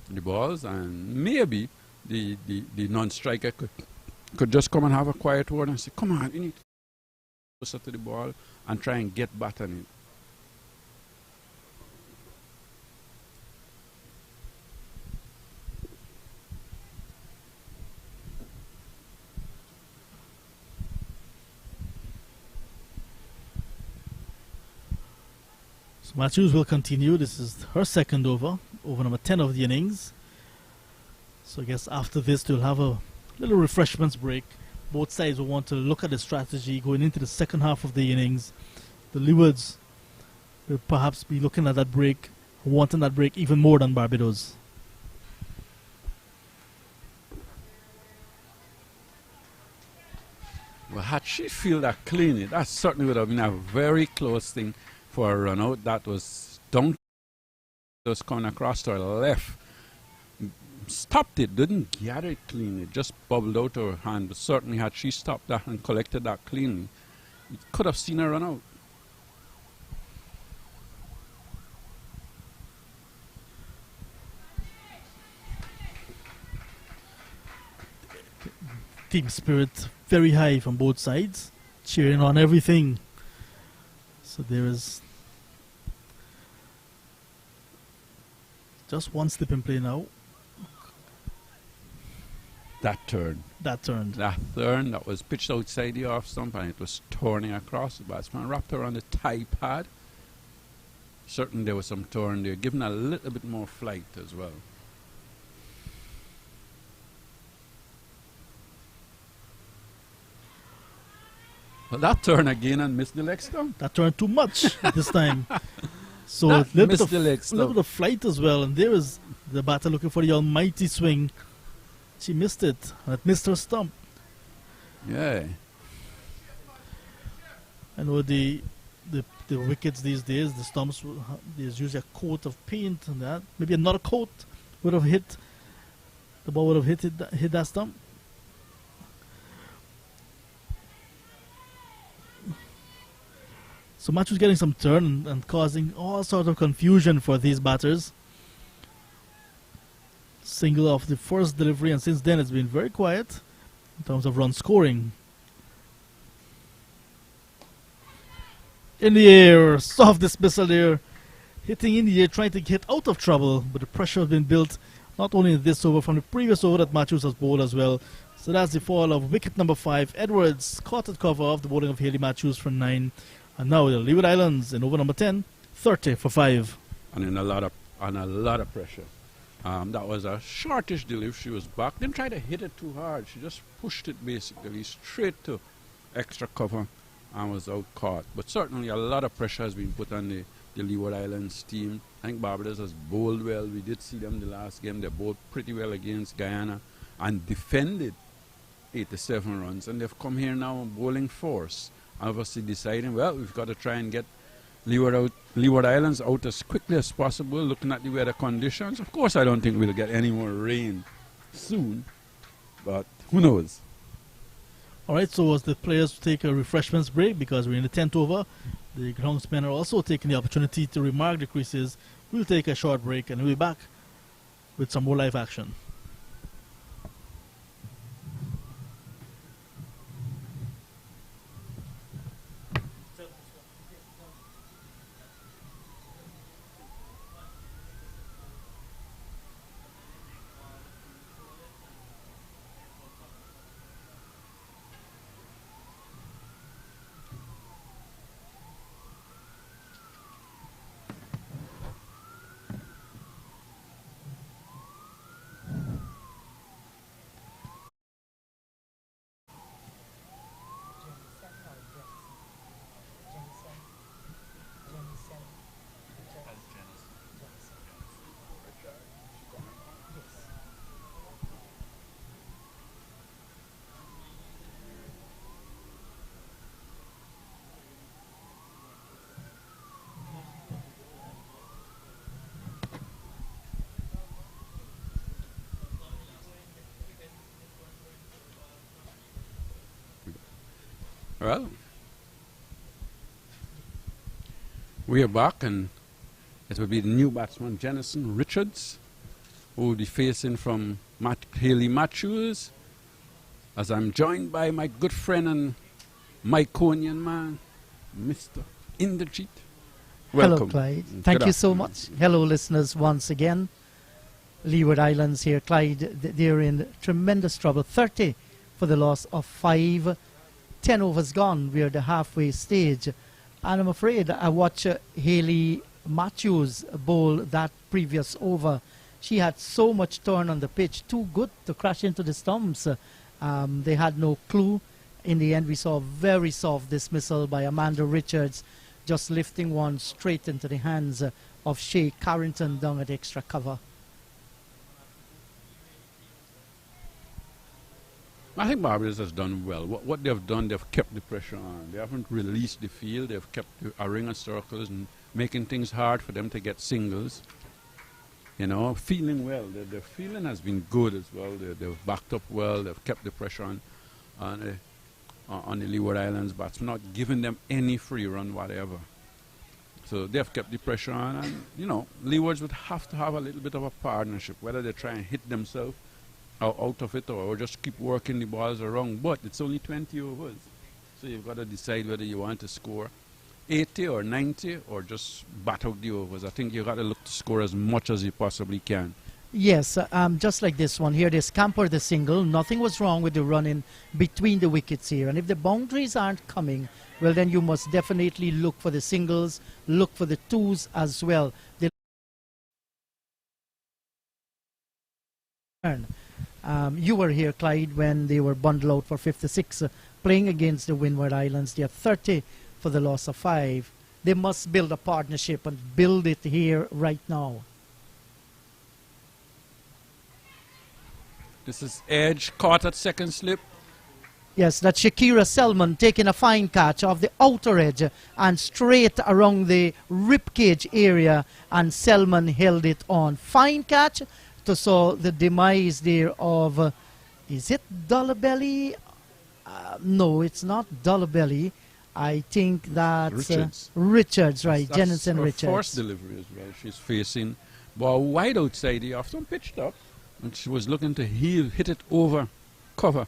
the balls, and maybe the non-striker could just come and have a quiet word and say, come on, you need to closer to the ball and try and get back on it. So Matthews will continue. This is her second over number 10 of the innings. So I guess after this they'll have a little refreshments break. Both sides will want to look at the strategy going into the second half of the innings. The Leewards will perhaps be looking at that break, wanting that break even more than Barbados. Well, had she fielded that cleanly, that certainly would have been a very close thing for a run out. That was down, was coming across to her left. Stopped it, didn't gather it cleanly, just bubbled out of her hand. But certainly had she stopped that and collected that cleanly, You could have seen her run out. Team spirit very high from both sides, cheering on everything. So there is just one slip in play now. That turn. That turned. That turn that was pitched outside the off stump and it was turning across. The batsman wrapped around the tie pad. Certainly there was some turn there, giving a little bit more flight as well. But that turn again and missed the leg stump. That turned too much this time. So a That little missed the leg little stump. bit of flight as well. And there was the batter looking for the almighty swing. She missed it. And it missed her stump. Yeah. I know the wickets these days, the stumps, there's usually a coat of paint and that. Maybe another coat would have hit, the ball would have hit that stump. So match was getting some turn and causing all sort of confusion for these batters. Single off the first delivery, and since then it's been very quiet in terms of run scoring. In the air, soft dismissal there, hitting in the air, trying to get out of trouble, but the pressure has been built not only in this over, from the previous over that Matthews has bowled as well. So that's the fall of wicket number 5. Edwards caught at cover of the bowling of Haley Matthews for 9. And now the Leeward Islands in over number 10, 30 for 5. And in a lot of pressure. That was a shortish delivery. She was back. Didn't try to hit it too hard. She just pushed it basically straight to extra cover and was out caught. But certainly a lot of pressure has been put on the Leeward Islands team. I think Barbados has bowled well. We did see them the last game. They bowled pretty well against Guyana and defended 87 runs. And they've come here now bowling force. Obviously deciding, well, we've got to try and get Leeward Islands out as quickly as possible, looking at the weather conditions. Of course, I don't think we'll get any more rain soon, but who knows? All right, so as the players take a refreshments break because we're in the 10th over, the groundsmen are also taking the opportunity to remark the creases. We'll take a short break and we'll be back with some more live action. Well, we are back, and it will be the new batsman, Jennison Richards, who will be facing from Haley Matthews, as I'm joined by my good friend and Myconian man, Mr. Inderjeet. Welcome. Hello, Clyde. Thank you so much. Hello, listeners, once again. Leeward Islands here. Clyde, they're in tremendous trouble. 30 for the loss of 5. 10 overs gone. We're at the halfway stage. And I'm afraid I watched Haley Matthews bowl that previous over. She had so much turn on the pitch. Too good to crash into the stumps. They had no clue. In the end, we saw a very soft dismissal by Amanda Richards, just lifting one straight into the hands of Shea Carrington down at extra cover. I think Barbados has done well. What they've done, they've kept the pressure on. They haven't released the field. They've kept a ring of circles and making things hard for them to get singles. You know, feeling well. Their feeling has been good as well. They've backed up well. They've kept the pressure on on the Leeward Islands bats, not giving them any free run whatever. So they've kept the pressure on, and Leewards would have to have a little bit of a partnership, whether they try and hit themselves out of it or just keep working the balls around. But it's only 20 overs, so you've got to decide whether you want to score 80 or 90 or just bat out the overs. I think you've got to look to score as much as you possibly can. Yes, just like this one here, they scampered the single. Nothing was wrong with the running between the wickets here. And if the boundaries aren't coming, well, then you must definitely look for the singles, look for the twos as well. You were here, Clyde, when they were bundled out for 56, playing against the Windward Islands. They are 30 for the loss of 5. They must build a partnership and build it here right now. This is Edge caught at second slip. Yes, that's Shakira Selman taking a fine catch off the outer edge and straight around the ribcage area, and Selman held it on. Fine catch to saw the demise there of, is it Dollabelly? No, it's not Dollabelly. I think that's Richards, right, Jennison Richards. Forced delivery as well. She's facing ball wide outside the off-stump, pitched up, and she was looking to hit it over cover.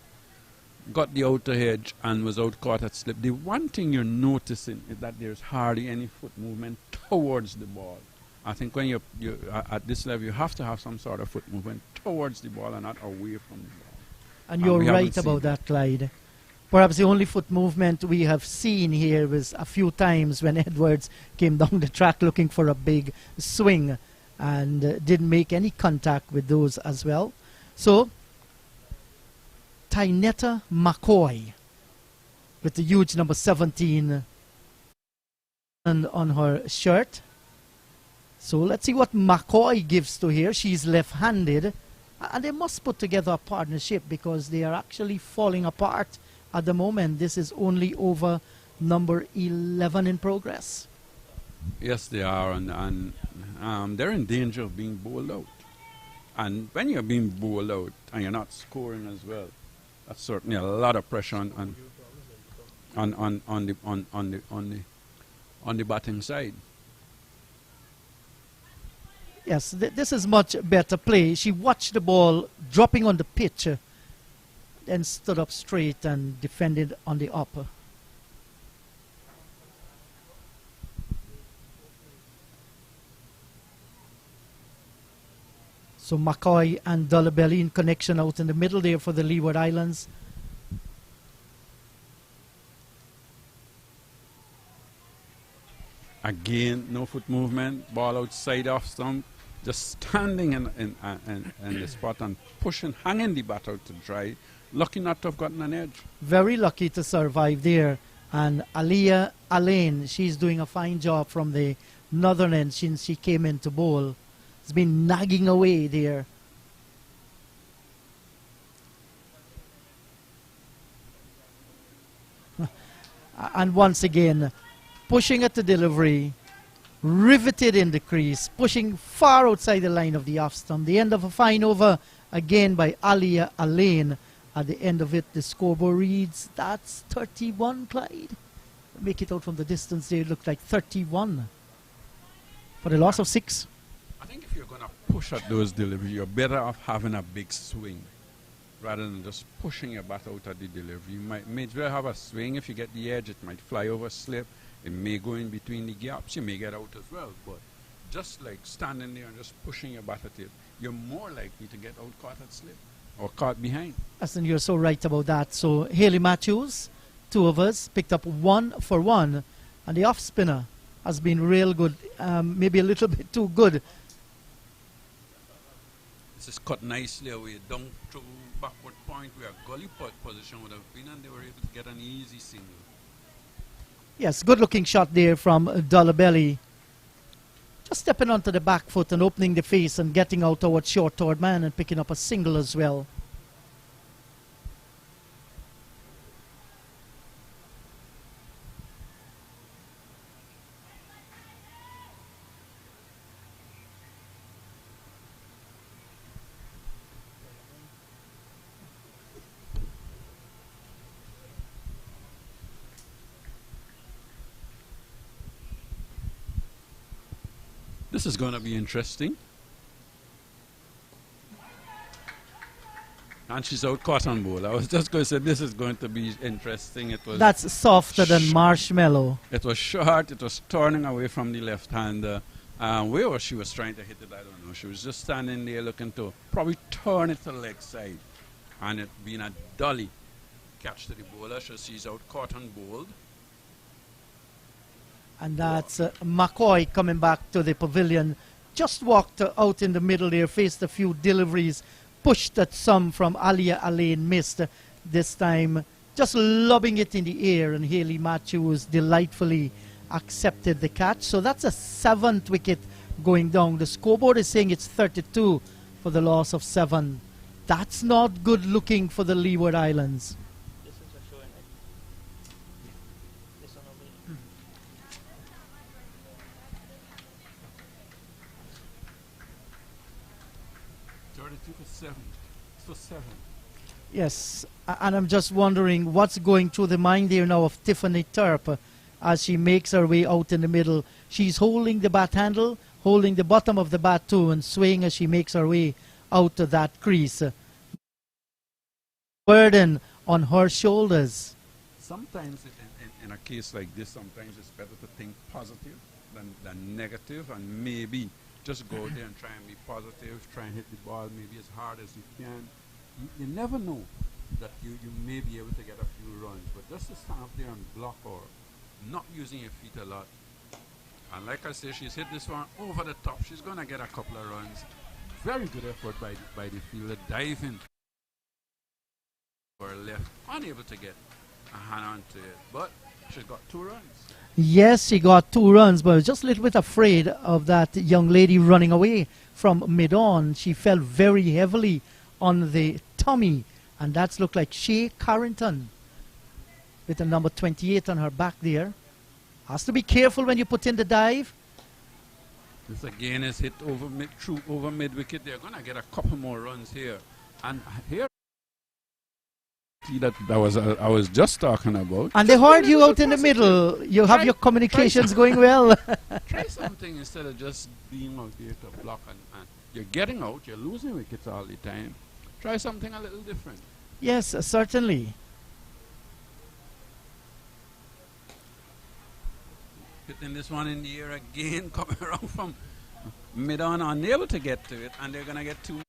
Got the outer edge and was out caught at slip. The one thing you're noticing is that there's hardly any foot movement towards the ball. I think when you're at this level, you have to have some sort of foot movement towards the ball and not away from the ball. And you're right about that, Clyde. Perhaps the only foot movement we have seen here was a few times when Edwards came down the track looking for a big swing and didn't make any contact with those as well. So, Tynetta McCoy with the huge number 17 on her shirt. So let's see what McCoy gives to here. She's left-handed, and they must put together a partnership because they are actually falling apart at the moment. This is only over number 11 in progress. Yes, they are, and they're in danger of being bowled out. And when you're being bowled out and you're not scoring as well, that's certainly a lot of pressure on the batting side. Yes, this is much better play. She watched the ball dropping on the pitch, then stood up straight and defended on the upper. So McCoy and Dollabelly in connection out in the middle there for the Leeward Islands. Again, no foot movement, ball outside off stump, just standing in the spot and pushing, hanging the bat out to dry. Lucky not to have gotten an edge. Very lucky to survive there. And Aliyah Alain, she's doing a fine job from the northern end since she came into bowl. It's been nagging away there. And once again, pushing at the delivery, riveted in the crease, pushing far outside the line of the off stump. The end of a fine over again by Aliyah Alain. At the end of it, the scoreboard reads, that's 31, Clyde. Make it out from the distance there, it looked like 31 for the loss of 6. I think if you're going to push at those deliveries, you're better off having a big swing rather than just pushing your bat out at the delivery. You may well have a swing. If you get the edge, it might fly over slip. It may go in between the gaps. You may get out as well. But just like standing there and just pushing your bat at it, you're more likely to get out caught at slip or caught behind. Yes, and you're so right about that. So Haley Matthews, 2 of us, picked up 1 for 1. And the off spinner has been real good, maybe a little bit too good. This is cut nicely away down to backward point where gully position would have been, and they were able to get an easy single. Yes, good looking shot there from Dollabelly. Just stepping onto the back foot and opening the face and getting out towards short toward man and picking up a single as well. This is going to be interesting. And she's out cotton bowl. I was just going to say this is going to be interesting. It was That's softer than marshmallow. It was short. It was turning away from the left hander. Where was she was trying to hit it? I don't know. She was just standing there looking to probably turn it to the leg side, and it being a dolly catch to the bowler. So she's out cotton bowled. And that's McCoy coming back to the pavilion. Just walked out in the middle there, faced a few deliveries, pushed at some from Alia Alain, missed this time, just lobbing it in the air, and Haley Matthews delightfully accepted the catch. So that's a 7th wicket going down. The scoreboard is saying it's 32 for the loss of 7. That's not good looking for the Leeward Islands. This is a showing it. This one will be. 32 for 7. For 7. Yes, and I'm just wondering what's going through the mind here now of Tiffany Turp as she makes her way out in the middle. She's holding the bat handle, holding the bottom of the bat too, and swaying as she makes her way out to that crease. Burden on her shoulders. Sometimes in a case like this, sometimes it's better to think positive than negative, and maybe just go there and try and be positive, try and hit the ball maybe as hard as you can. You never know that you may be able to get a few runs, but just to stand up there and block or not using your feet a lot. And like I say, she's hit this one over the top. She's going to get a couple of runs. Very good effort by the fielder, diving for left, unable to get a hand onto it, but she's got 2 runs. Yes, she got 2 runs, but was just a little bit afraid of that young lady running away from mid-on. She fell very heavily on the tummy, and that's looked like Shea Carrington with the number 28 on her back there. Has to be careful when you put in the dive. This again is hit over mid wicket. They're going to get a couple more runs here, and here. See that I was just talking about. And they heard you out in the middle. You have your communications going well. Try something instead of just being out there to block. And you're getting out, you're losing wickets all the time. Try something a little different. Yes, certainly. Hitting this one in the air again, coming around from mid-on, unable to get to it, and they're going to get 2.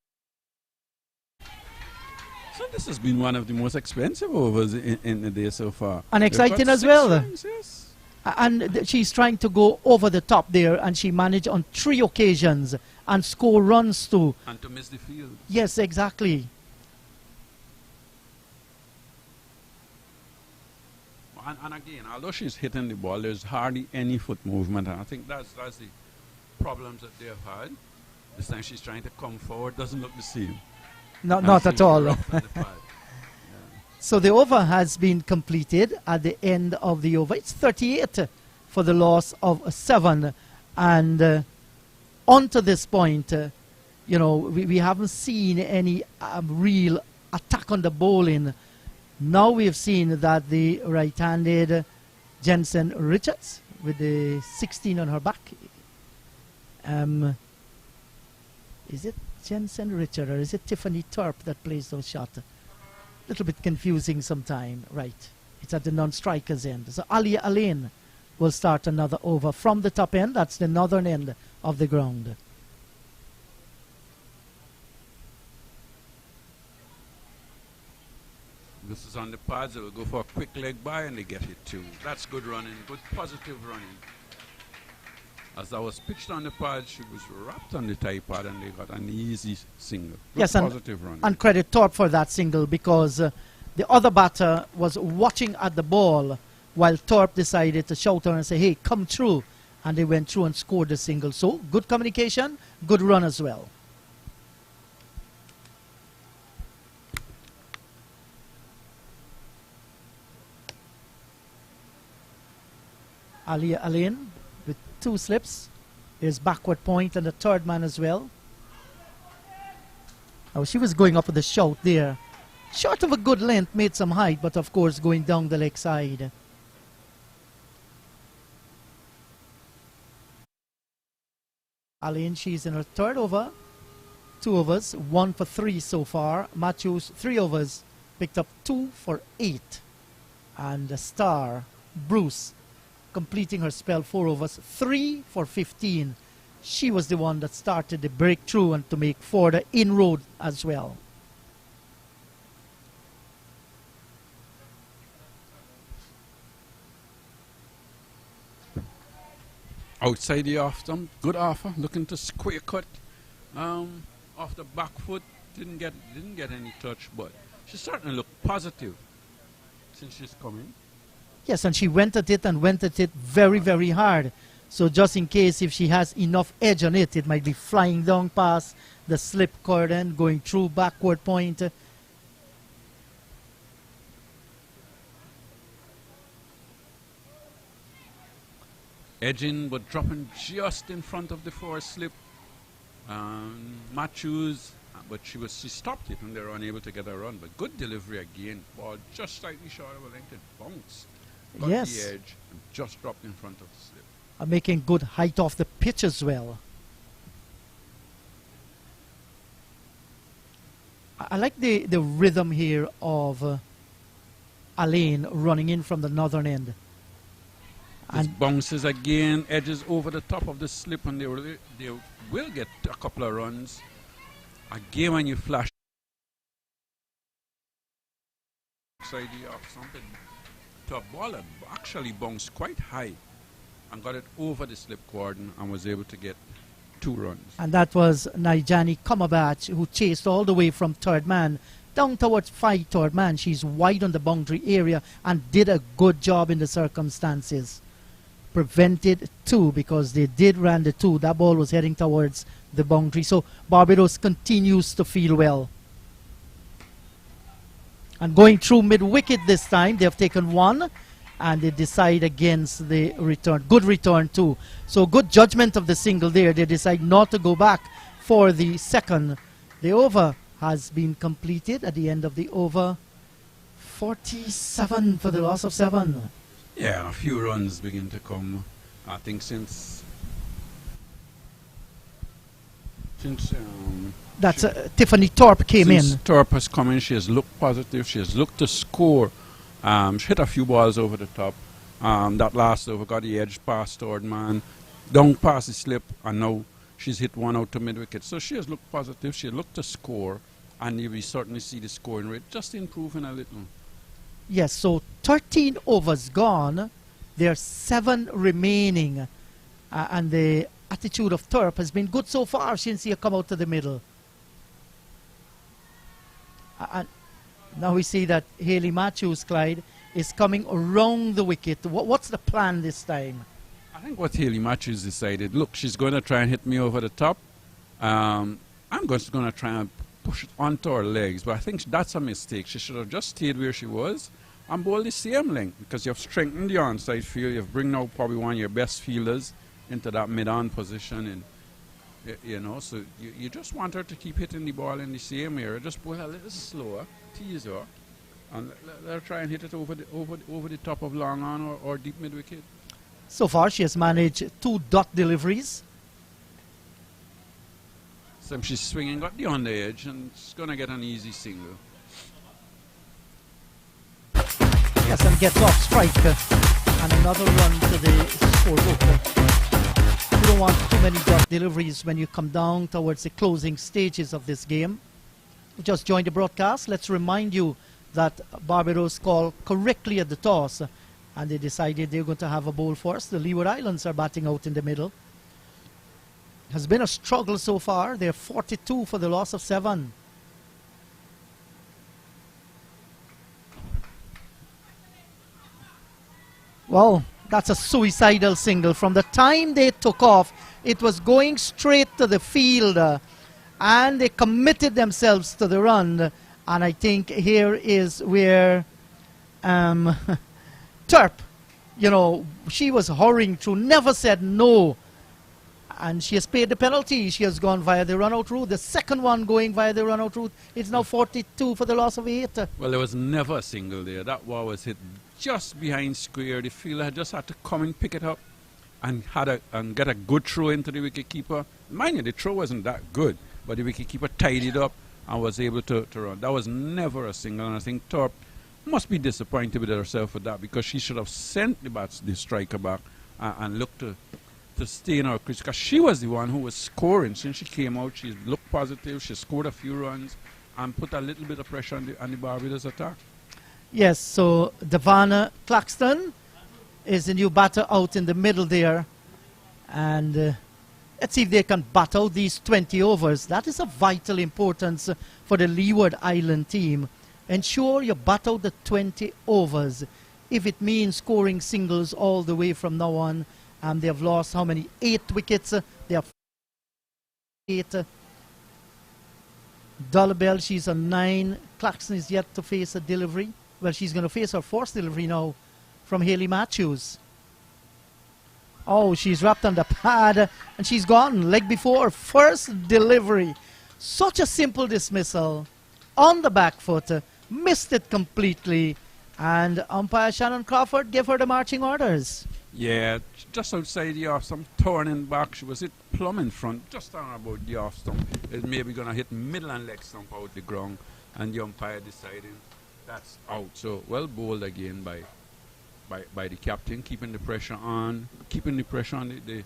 So this has been one of the most expensive overs in the day so far. And exciting as well. Rings, yes. And she's trying to go over the top there, and she managed on 3 occasions and score runs too. And to miss the field. Yes, exactly. And again, although she's hitting the ball, there's hardly any foot movement. And I think that's the problems that they've had. This time she's trying to come forward, doesn't look the same. Not at all. Yeah. So the over has been completed at the end of the over. It's 38 for the loss of 7. And on to this point, we haven't seen any real attack on the bowling. Now we've seen that the right-handed Jensen Richards with the 16 on her back. Is it Jensen Richard or is it Tiffany Turp that plays those shots? Little bit confusing sometime. Right. It's at the non-strikers end. So Alia Alain will start another over from the top end. That's the northern end of the ground. This is on the pads. They'll go for a quick leg by and they get it too. That's good running, good positive running. As I was pitched on the pad, she was wrapped on the tie pad and they got an easy single. Good yes, positive running. And credit Thorpe for that single because the other batter was watching at the ball while Thorpe decided to shout her and say, hey, come through. And they went through and scored the single. So good communication, good run as well. Alia Alain with 2 slips. There's backward point and the third man as well. Oh, she was going up with a shout there. Short of a good length, made some height, but of course going down the leg side. Alain, she's in her third over. 2 overs, 1 for 3 so far. Matthews, 3 overs, picked up 2 for 8. And the star, Bruce, completing her spell, 4 overs, 3 for 15. She was the one that started the breakthrough and to make for the inroad as well. Outside the off stump, good offer, looking to square cut. Off the back foot, didn't get any touch, but she certainly looked positive since she's coming. Yes, and she went at it and went at it very, very hard. So just in case if she has enough edge on it, it might be flying down past the slip cordon, going through backward point. Edging but dropping just in front of the forward slip. Matthews, but she stopped it and they were unable to get a run. But good delivery again. Ball just slightly short of a length. It bounced. Got Yes. the edge and just dropped in front of the slip. Making good height off the pitch as well. I like the rhythm here of Alain running in from the northern end. This And bounces again, edges over the top of the slip, and they will get a couple of runs. Again, when you flash outside the off something to a ball that actually bounced quite high and got it over the slip cordon and was able to get 2 runs. And that was Nijani Kamabach, who chased all the way from third man down towards 5 third man. She's wide on the boundary area and did a good job in the circumstances. Prevented 2 because they did run the 2. That ball was heading towards the boundary. So Barbados continues to feel well. And going through mid-wicket this time, they have taken 1 and they decide against the return. Good return too. So good judgment of the single there. They decide not to go back for the second. The over has been completed at the end of the over. 47 for the loss of 7. Yeah, a few runs begin to come. I think since That's Tiffany Thorpe came since in. Thorpe has come in, she has looked positive. She has looked to score. She hit a few balls over the top. That last over got the edge past third man, down past the slip, and now she's hit one out to mid-wicket. So she has looked positive. She looked to score, and you will certainly see the scoring rate just improving a little. Yes, so 13 overs gone. There are 7 remaining. And the attitude of Thorpe has been good so far since he come out to the middle. And now we see that Hayley Matthews, Clyde, is coming around the wicket. What's the plan this time? I think what Hayley Matthews decided, look, she's going to try and hit me over the top. I'm just going to try and push it onto her legs, but I think that's a mistake. She should have just stayed where she was and bowled the same length, because you've strengthened the onside field. You've bring now probably one of your best fielders into that mid-on position, and you know, so you just want her to keep hitting the ball in the same area. Just bowl a little slower, tease her, and let her try and hit it over the top of long on or deep mid wicket. So far, she has managed 2 dot deliveries. So she's swinging, got the on the edge, and she's going to get an easy single. Yes, and gets off strike. And another run to the scorebook. You don't want too many dot deliveries when you come down towards the closing stages of this game. You just joined the broadcast. Let's remind you that Barbados called correctly at the toss, and they decided they're going to have a bowl first. The Leeward Islands are batting out in the middle. Has been a struggle so far. They're 42 for the loss of 7. Well, that's a suicidal single. From the time they took off, it was going straight to the field, and they committed themselves to the run. And I think here is where Thorpe, you know, she was hurrying through, never said no. And she has paid the penalty. She has gone via the run-out route. The second one going via the run-out route. It's now 42 for the loss of 8. Well, there was never a single there. That ball was hit just behind square. The fielder just had to come and pick it up. and get a good throw into the wicketkeeper. Mind you, the throw wasn't that good, but the wicketkeeper tidied up and was able to run. That was never a single, and I think Thorpe must be disappointed with herself for that, because she should have sent the striker back and looked to stay in her crease, because she was the one who was scoring. Since she came out, she looked positive, she scored a few runs and put a little bit of pressure on the Barbados attack. Yes, so Devana Claxton is the new batter out in the middle there. And let's see if they can bat out these 20 overs. That is of vital importance for the Leeward Island team. Ensure you bat out the 20 overs. If it means scoring singles all the way from now on, they have lost how many? 8 wickets. They have 8. Dollabell, she's on 9. Claxton is yet to face a delivery. Well, she's going to face her first delivery now from Hayley Matthews. Oh, she's wrapped on the pad and she's gone. Leg before, first delivery. Such a simple dismissal. On the back foot, missed it completely. And umpire Shannon Crawford gave her the marching orders. Yeah, just outside the off stump, turning back. She was hit plumb in front, just on about the off stump. It may be going to hit middle and leg stump out the ground, and the umpire deciding that's out. So well bowled again by the captain, keeping the pressure on the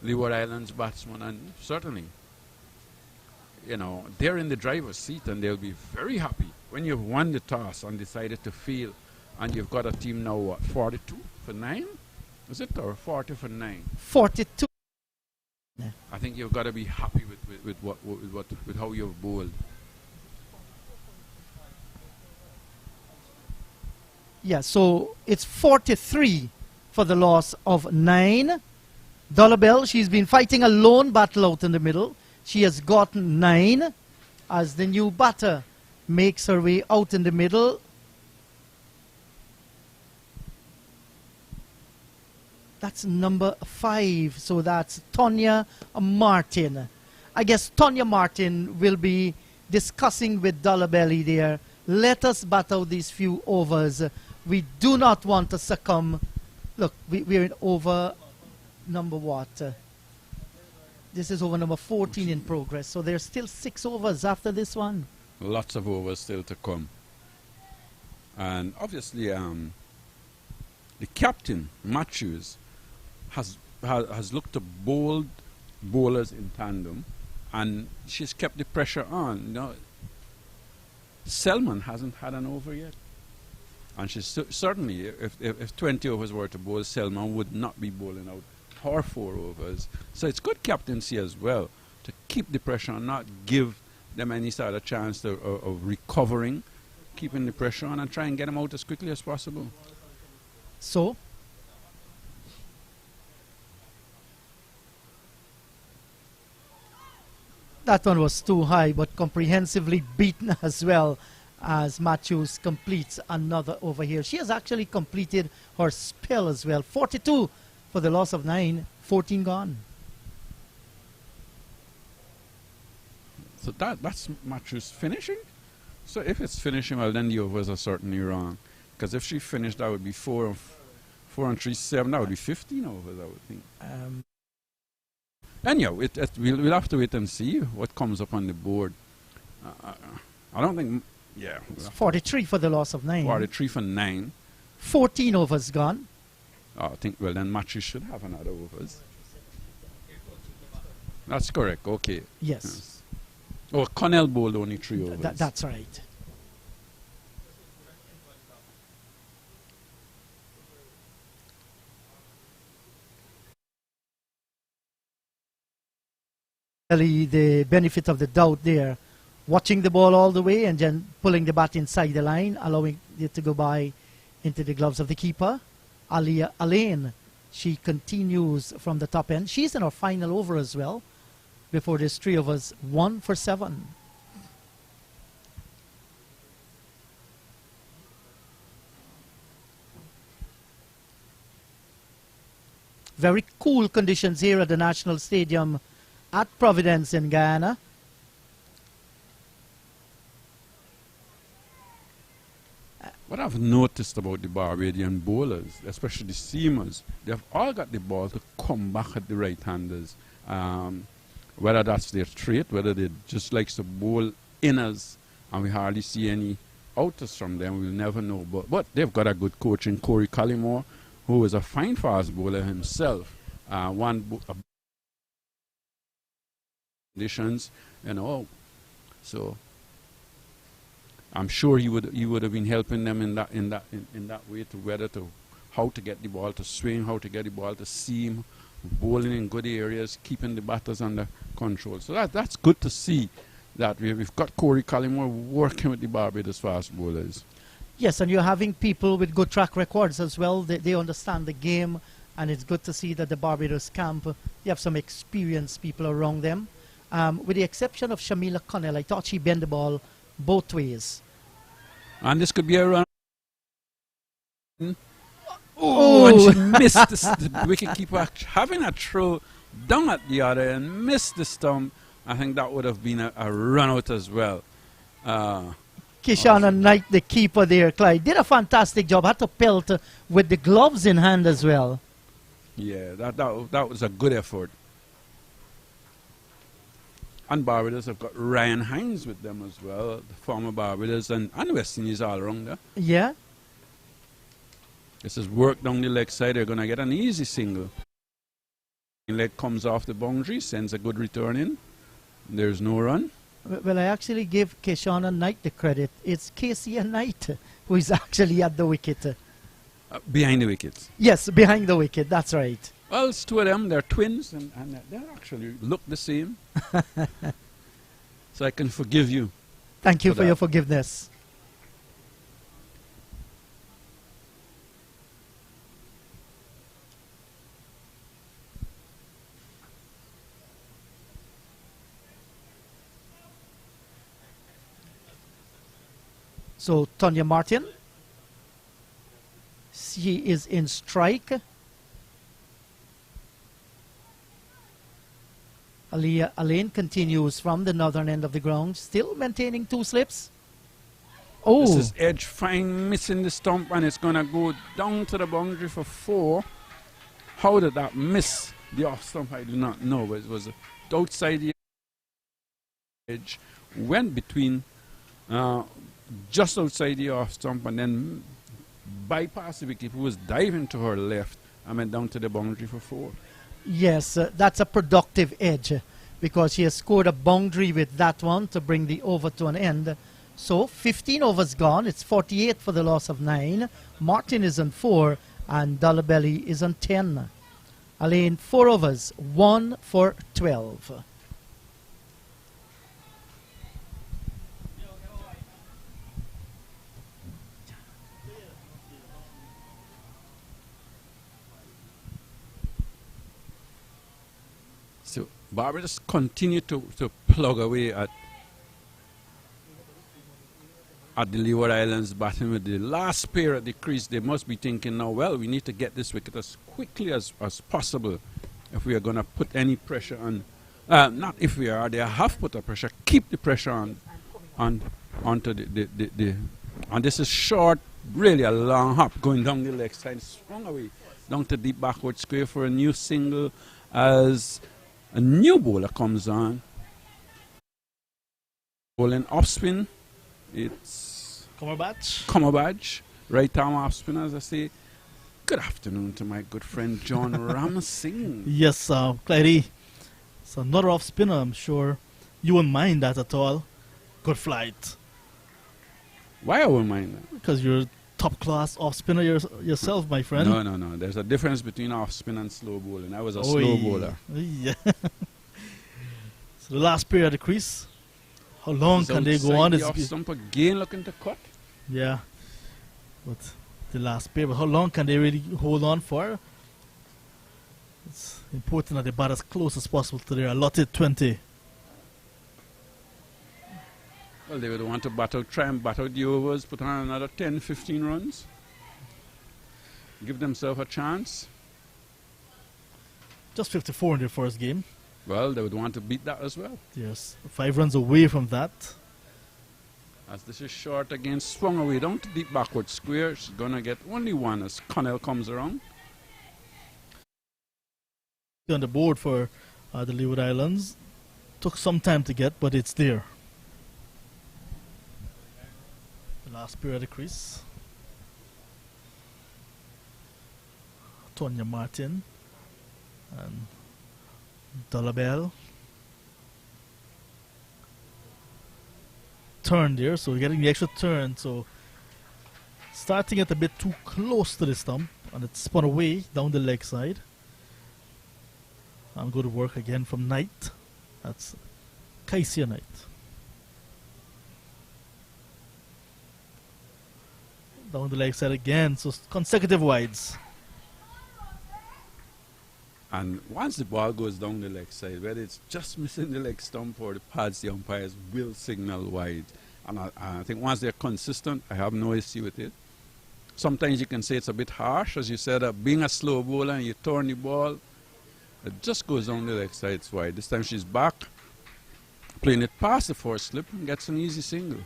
Leeward Islands batsman, and certainly, you know, they're in the driver's seat and they'll be very happy when you've won the toss and decided to field, and you've got a team now, what, 42 for 9? Is it, or 40 for 9? 42. I think you've got to be happy with how you've bowled. Yeah, so it's 43 for the loss of 9. Dollabell, she's been fighting a lone battle out in the middle. She has gotten 9 as the new batter makes her way out in the middle. That's number 5, so that's Tonya Martin. I guess Tonya Martin will be discussing with Dollabelly there. Let us bat out these few overs. We do not want to succumb. Look, we're in over number what? This is over number 14 in progress, so there's still 6 overs after this one. Lots of overs still to come. And obviously, the captain, Matthews, has looked to bold bowlers in tandem, and she's kept the pressure on. You know, Selman hasn't had an over yet, and she's certainly, if 20 overs were to bowl, Selman would not be bowling out her 4 overs. So it's good captaincy as well to keep the pressure on, not give them any sort of chance of recovering, keeping the pressure on, and try and get them out as quickly as possible. So that one was too high, but comprehensively beaten as well, as Matthews completes another over here. She has actually completed her spell as well. 42 for the loss of 9, 14 gone. So that's Matthews finishing. So if it's finishing, well, then the overs are certainly wrong. Because if she finished, that would be 4 and 3, 7. That would be 15 overs, I would think. Anyhow, we'll have to wait and see what comes up on the board. I don't think, yeah. It's 43 for the loss of 9. 43 for 9. 14 overs gone. I think, well, then Matthews should have another overs. That's correct, okay. Yes. Oh, Connell bowled only 3 overs. That's right. The benefit of the doubt there, watching the ball all the way and then pulling the bat inside the line, allowing it to go by into the gloves of the keeper. Alia Alain, she continues from the top end. She's in her final over as well. Before there's 3 of us, 1 for 7. Very cool conditions here at the National Stadium at Providence in Guyana. What I've noticed about the Barbadian bowlers, especially the seamers, they've all got the ball to come back at the right-handers. Whether that's their trait, whether they just like to bowl inners, and we hardly see any outers from them, we'll never know. But they've got a good coach in Corey Collymore, who is a fine fast bowler himself. Conditions, so I'm sure he would have been helping them in that way, to how to get the ball to swing, how to get the ball to seam, bowling in good areas, keeping the batters under control. So that's good to see that we've got Corey Collymore working with the Barbados fast bowlers. Yes, and you're having people with good track records as well. They understand the game, and it's good to see that the Barbados camp, they have some experienced people around them. With the exception of Shamila Connell, I thought she bent the ball both ways. And this could be a run. Oh, and she missed the wicketkeeper having a throw down at the other and missed the stump. I think that would have been a run out as well. Kishana Knight, the keeper there, Clyde, did a fantastic job. Had to pelt with the gloves in hand as well. Yeah, that was a good effort. And Barbados have got Ryan Hines with them as well, the former Barbados and West Indies all-rounder. Yeah. This is work down the leg side. They're going to get an easy single. The leg comes off the boundary, sends a good return in. There's no run. Well, I actually give Kishana Knight the credit. It's Casey Knight who is actually at the wicket. Behind the wickets. Yes, behind the wicket. That's right. Well, it's two of them. They're twins, and they actually look the same. So I can forgive you. Thank you for your forgiveness. So, Tonya Martin, she is in strike. Alain continues from the northern end of the ground, still maintaining 2 slips. Oh! This is edge fine, missing the stump, and it's going to go down to the boundary for 4. How did that miss the off stump? I do not know, but it was outside the edge, went between, just outside the off stump, and then bypassed the wicket, who was diving to her left, and went down to the boundary for 4. Yes, that's a productive edge because she has scored a boundary with that one to bring the over to an end. So 15 overs gone. It's 48 for the loss of 9. Martin is on 4 and Dolabelli is on 10. Alain, 4 overs, 1 for 12. So Barbados continue to plug away at the Leeward Islands, batting with the last pair at the crease. They must be thinking now, well, we need to get this wicket as quickly as possible if we are going to put any pressure on. Not if we are, they have put the pressure. Keep the pressure onto the and this is short, really a long hop going down the leg side, swung away down to deep backward square for a new single as a new bowler comes on. Bowling off spin. It's Comerbadge. Right arm off spin, as I say. Good afternoon to my good friend John Ramsing. Yes, Clyde. It's another off spinner. I'm sure you won't mind that at all. Good flight. Why I won't mind that? Because you're top class off spinner yourself, my friend. No. There's a difference between off spin and slow bowling. I was a slow bowler. Yeah. So the last pair at the crease. How long can they go on? The off stump again looking to cut. Yeah. But the last pair, but how long can they really hold on for? It's important that they bat as close as possible to their allotted 20. Well, they would want to try and battle the overs, put on another 10, 15 runs. Give themselves a chance. Just 54 in their first game. Well, they would want to beat that as well. Yes, 5 runs away from that. As this is short again, swung away down to deep backward square. She's going to get only one as Connell comes around. On the board for the Leeward Islands. Took some time to get, but it's there. The last pair of the crease. Tonya Martin and Dolabelle. Turn there, so we're getting the extra turn. So starting it a bit too close to the stump, and it spun away down the leg side. I'm going to work again from Knight. That's Kaisia Knight. Down the leg side again, so consecutive wides. And once the ball goes down the leg side, whether it's just missing the leg stump or the pads, the umpires will signal wide. And I think once they're consistent, I have no issue with it. Sometimes you can say it's a bit harsh, as you said, being a slow bowler and you turn the ball, it just goes down the leg side, it's wide. This time she's back, playing it past the first slip and gets an easy single.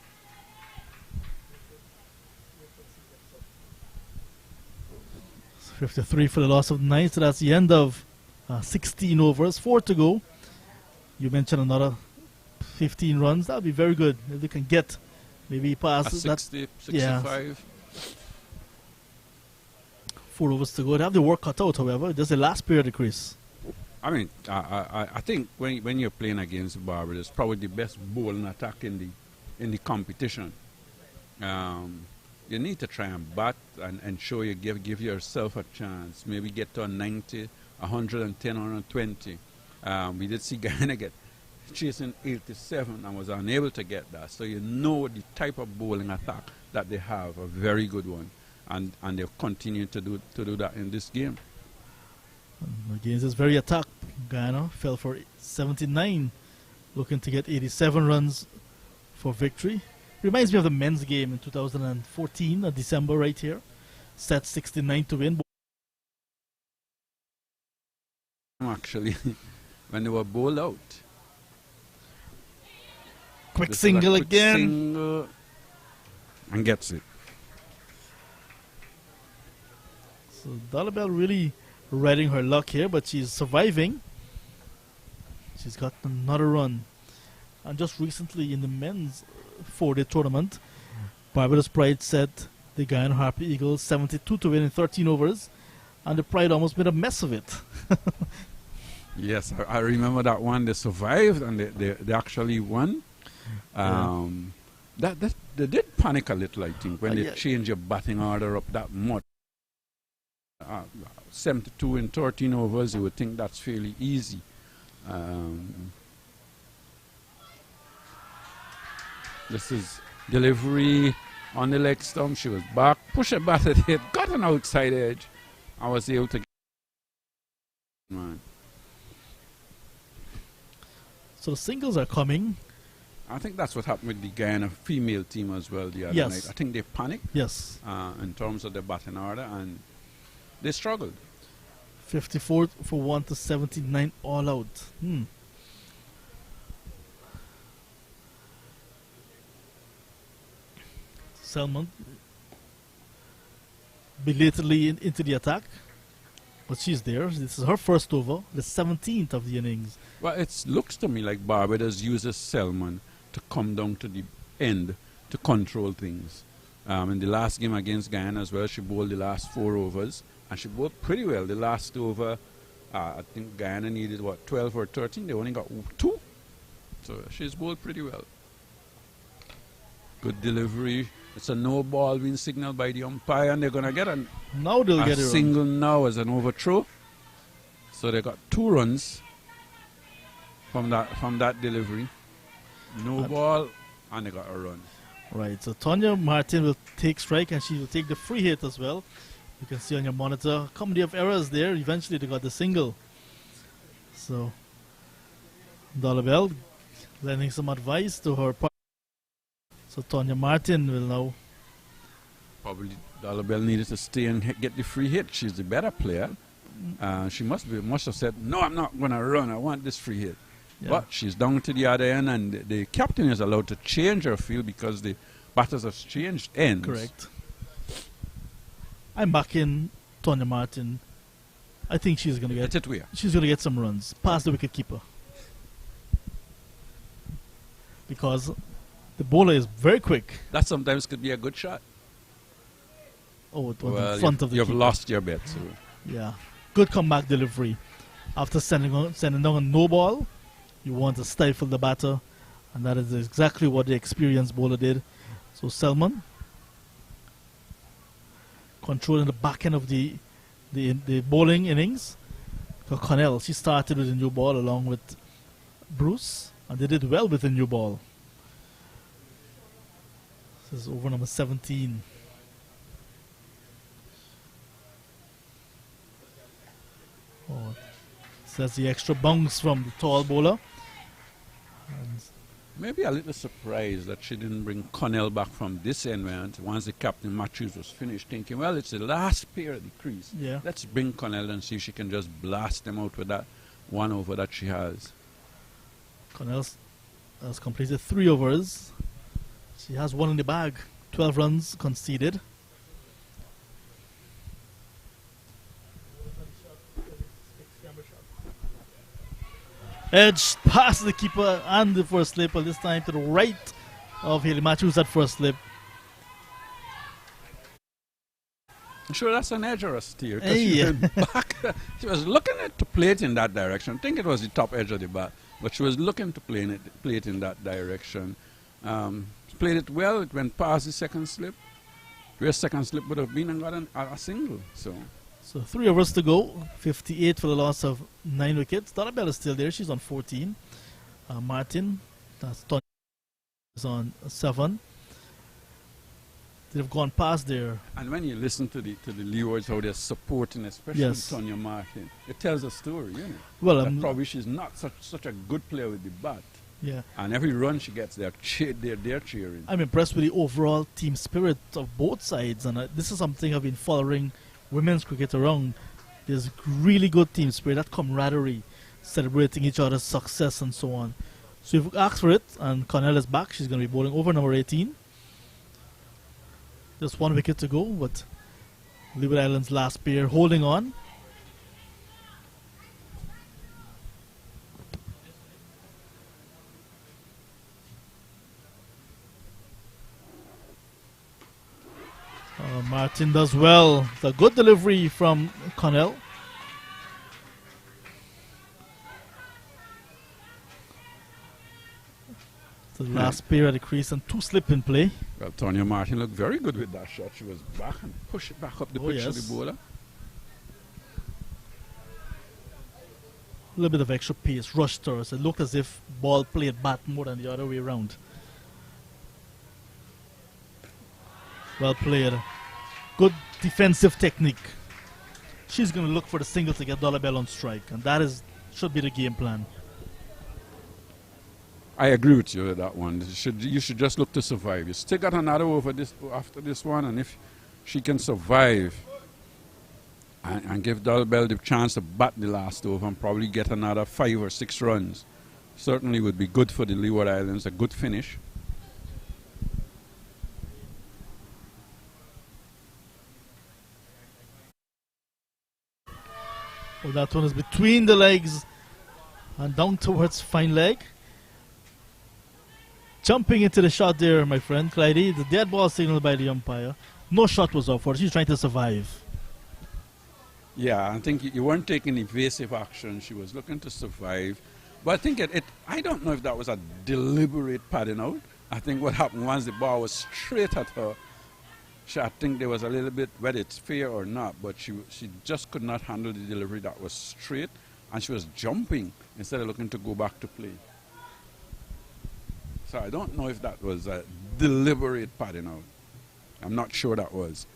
So 53 for the loss of 9, so that's the end of 16 overs, 4 to go. You mentioned another 15 runs. That would be very good if they can get maybe past 60, 65. Yeah. 4 overs to go. They have the work cut out, however. Just the last pair of the crease. I mean, I think when you're playing against Barbados, probably the best bowling attack in the competition. You need to try and bat and show you give yourself a chance. Maybe get to a 90, 110, 120. We did see Guyana get chasing 87 and was unable to get that. So you know the type of bowling attack that they have, a very good one, and they'll continue to do that in this game. Against this very attack, Guyana fell for 79, looking to get 87 runs for victory. Reminds me of the men's game in 2014, December right here. Set 69 to win. Actually, when they were bowled out. Quick single again. Single and gets it. So Dolabelle really riding her luck here, but she's surviving. She's got another run. And just recently in the men's 4-day tournament, Barbados Pride set the Guyana Harper Eagles 72 to win in 13 overs, and the Pride almost made a mess of it. Yes, I remember that one. They survived and they actually won. They did panic a little, I think, when they changed your batting order up that much. 72 in 13 overs, you would think that's fairly easy. This is delivery on the leg stump. She was back, push it back at it, got an outside edge. I was able to get it. So the singles are coming. I think that's what happened with the Guyana female team as well the other night. I think they panicked in terms of the batting order, and they struggled. 54 for 1 to 79 all out. Selman belatedly into the attack, but she's there. This is her first over, the 17th of the innings. Well, it looks to me like Barbados uses Selman to come down to the end to control things. In the last game against Guyana as well, she bowled the last 4 overs, and she bowled pretty well. The last over, I think Guyana needed, 12 or 13? They only got 2. So she's bowled pretty well. Good delivery. It's a no ball being signaled by the umpire, and they're going to get a single now as an overthrow. So they got 2 runs from that delivery. No ball, and they got a run. Right, so Tonya Martin will take strike, and she will take the free hit as well. You can see on your monitor, comedy of errors there. Eventually they got the single. So Dolabelle lending some advice to her partner. So Tonya Martin will now. Probably Dolabelle needed to stay and get the free hit. She's the better player. She must have said, no, I'm not going to run. I want this free hit. Yeah. But she's down to the other end, and the captain is allowed to change her field because the batters have changed ends. Correct. I'm backing Tonya Martin. I think she's going to Get it where? she's going to get some runs past the wicketkeeper. Because the bowler is very quick. That sometimes could be a good shot. Oh, it was Well, in front of the you've keeper. lost your bet. So. Yeah. Good comeback delivery. After sending down a no ball, you want to stifle the batter. And that is exactly what the experienced bowler did. So Selman controlling the back end of the bowling innings. Connell, she started with a new ball along with Bruce. And they did well with the new ball. This is over number 17. Oh, so that's the extra bounce from the tall bowler. And Maybe a little surprised that she didn't bring Connell back from this end once the captain Matthews was finished, thinking, well, it's the last pair of the crease. yeah, Let's bring Connell and see if she can just blast them out with that 1 over that she has. Connell has completed 3 overs. She has 1 in the bag. 12 runs conceded. Edge past the keeper and the first slip, but this time to the right of Haley Matthews at first slip. I'm sure that's an edge or a steer. 'Cause Hey. she went back. She was looking at to play it in that direction. I think it was the top edge of the bat, but she was looking to play it in that direction. Played it well. It went past the second slip. Where second slip would have been and got a single. So So 3 overs to go. 58 for the loss of 9 wickets. Donabelle is still there. She's on 14. Martin, that's Tony, is on 7. They've gone past there. and when you listen to the Leewards, how they're supporting, especially Yes. Tonya Martin, it tells a story, you know. Well, That probably she's not such a good player with the bat. yeah. And every run she gets, they're cheering. I'm impressed with the overall team spirit of both sides, and this is something I've been following women's cricket around. There's really good team spirit, that camaraderie, celebrating each other's success and so on. So you've asked for it, and Cornell is back. She's going to be bowling over number 18. Just 1 wicket to go, but Leeward Island's last pair holding on. Martin does well. It's a good delivery from Connell. The last pair at the crease and 2 slip in play. Well, Tonya Martin looked very good with that shot. She was back and pushed it back up the Oh, pitch to yes. the bowler. A little bit of extra pace, rushed her. So it looked as if ball played bat more than the other way around. Well played. Good defensive technique. She's going to look for the single to get Dollar on strike, and that should be the game plan. I agree with you with that one. You should just look to survive. You still got another over after this one, and if she can survive and give Dolbell the chance to bat the last over and probably get another 5 or 6 runs, certainly would be good for the Leeward Islands, a good finish. Well, that one is between the legs and down towards fine leg. Jumping into the shot there, my friend Clydie. The dead ball signaled by the umpire. No shot was offered. She's trying to survive. Yeah, I think you weren't taking evasive action. She was looking to survive. But I think I don't know if that was a deliberate padding out. I think what happened once the ball was straight at her, I think there was a little bit, whether it's fair or not, but she just could not handle the delivery that was straight, and she was jumping instead of looking to go back to play. So I don't know if that was a deliberate padding out. I'm not sure that was.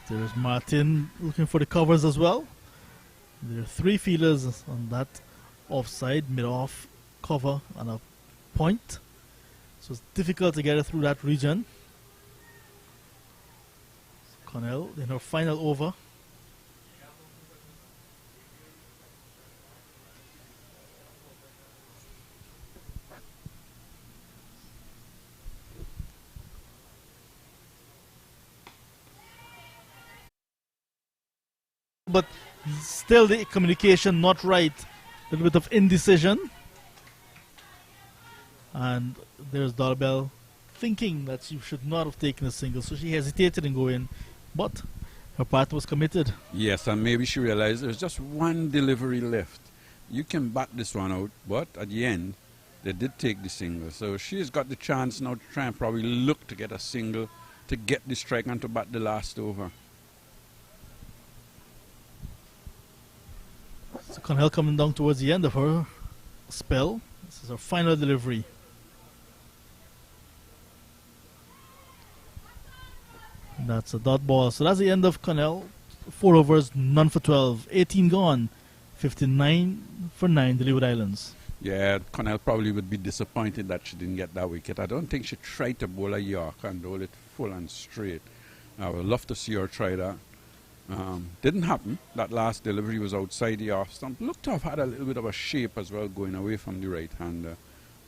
There's Martin looking for the covers as well. There are 3 fielders on that offside, mid-off, cover, and a point. So it's difficult to get it through that region. Connell in her final over. but still the communication not right. A little bit of indecision. And there's Dorbell thinking that she should not have taken a single, so she hesitated in going, but her partner was committed. Yes, and maybe she realized there's just one delivery left. You can bat this one out, but at the end, they did take the single. So she's got the chance now to try and probably look to get a single, to get the strike and to bat the last over. So Connell coming down towards the end of her spell. This is her final delivery. And that's a dot ball. So that's the end of Connell. 4 overs, none for 12. 18 gone. 59 for 9, the Leeward Islands. Yeah, Connell probably would be disappointed that she didn't get that wicket. I don't think she tried to bowl a York and roll it full and straight. I would love to see her try that. Didn't happen. That last delivery was outside the off stump. Looked to have had a little bit of a shape as well going away from the right hander,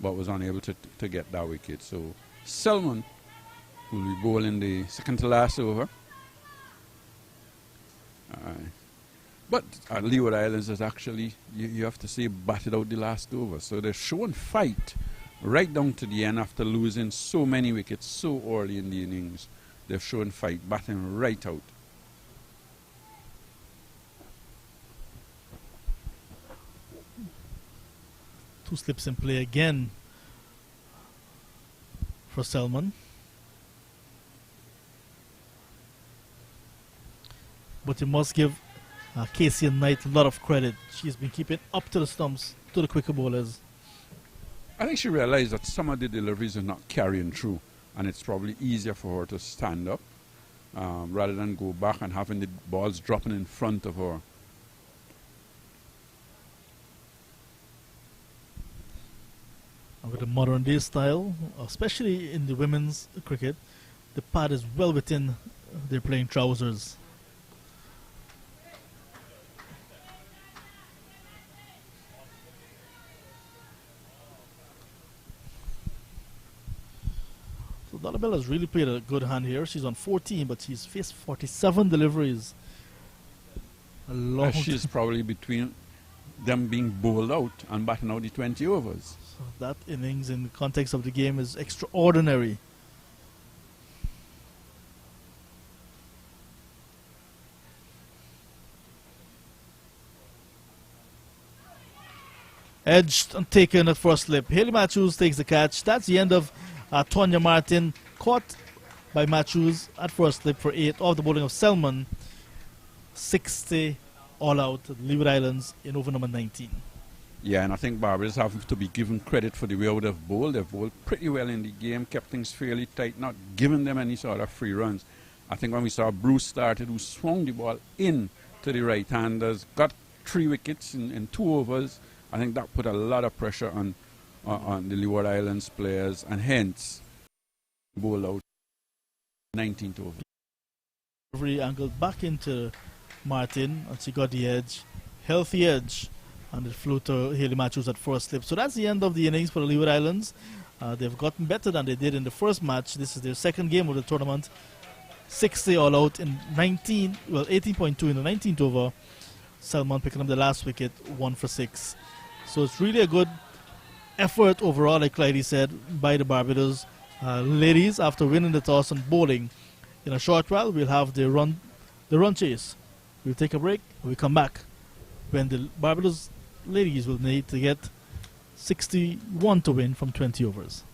but was unable to get that wicket. So Selman will be bowling the second to last over. But Leeward Islands is actually, you have to say, batted out the last over. So they're showing fight right down to the end after losing so many wickets so early in the innings. They've shown fight, batting right out. Two slips in play again for Selman. But you must give Casey and Knight a lot of credit. She's been keeping up to the stumps, to the quicker bowlers. I think she realized that some of the deliveries are not carrying through, and it's probably easier for her to stand up rather than go back and having the balls dropping in front of her. And with the modern day style, especially in the women's cricket, the pad is well within their playing trousers. So Dollabella has really played a good hand here. She's on 14, but she's faced 47 deliveries. A long She's probably between them being bowled out and batting out the 20 overs. So that innings in the context of the game is extraordinary. Edged and taken at first slip. Haley Matthews takes the catch. That's the end of Tonya Martin, caught by Matthews at first slip for 8 off the bowling of Selman. 60 all out at Leeward Islands in over number 19. Yeah, and I think Barbados have to be given credit for the way how they've bowled. They've bowled pretty well in the game, kept things fairly tight, not giving them any sort of free runs. I think when we saw Bruce started, who swung the ball in to the right-handers, got 3 wickets in 2 overs, I think that put a lot of pressure on the Leeward Islands players, and hence bowled out 19th over. Delivery angled back into Martin, and she got the edge, healthy edge, and it flew to Haley Matthews at first slip. So that's the end of the innings for the Leeward Islands. They've gotten better than they did in the first match. This is their second game of the tournament. 60 all out in 18.2 in the 19th over. Selman picking up the last wicket, 1 for 6. So it's really a good effort overall, like Clyde said, by the Barbados ladies after winning the toss and bowling. In a short while, we'll have the run chase. We'll take a break. We'll come back when the Barbados ladies will need to get 61 to win from 20 overs.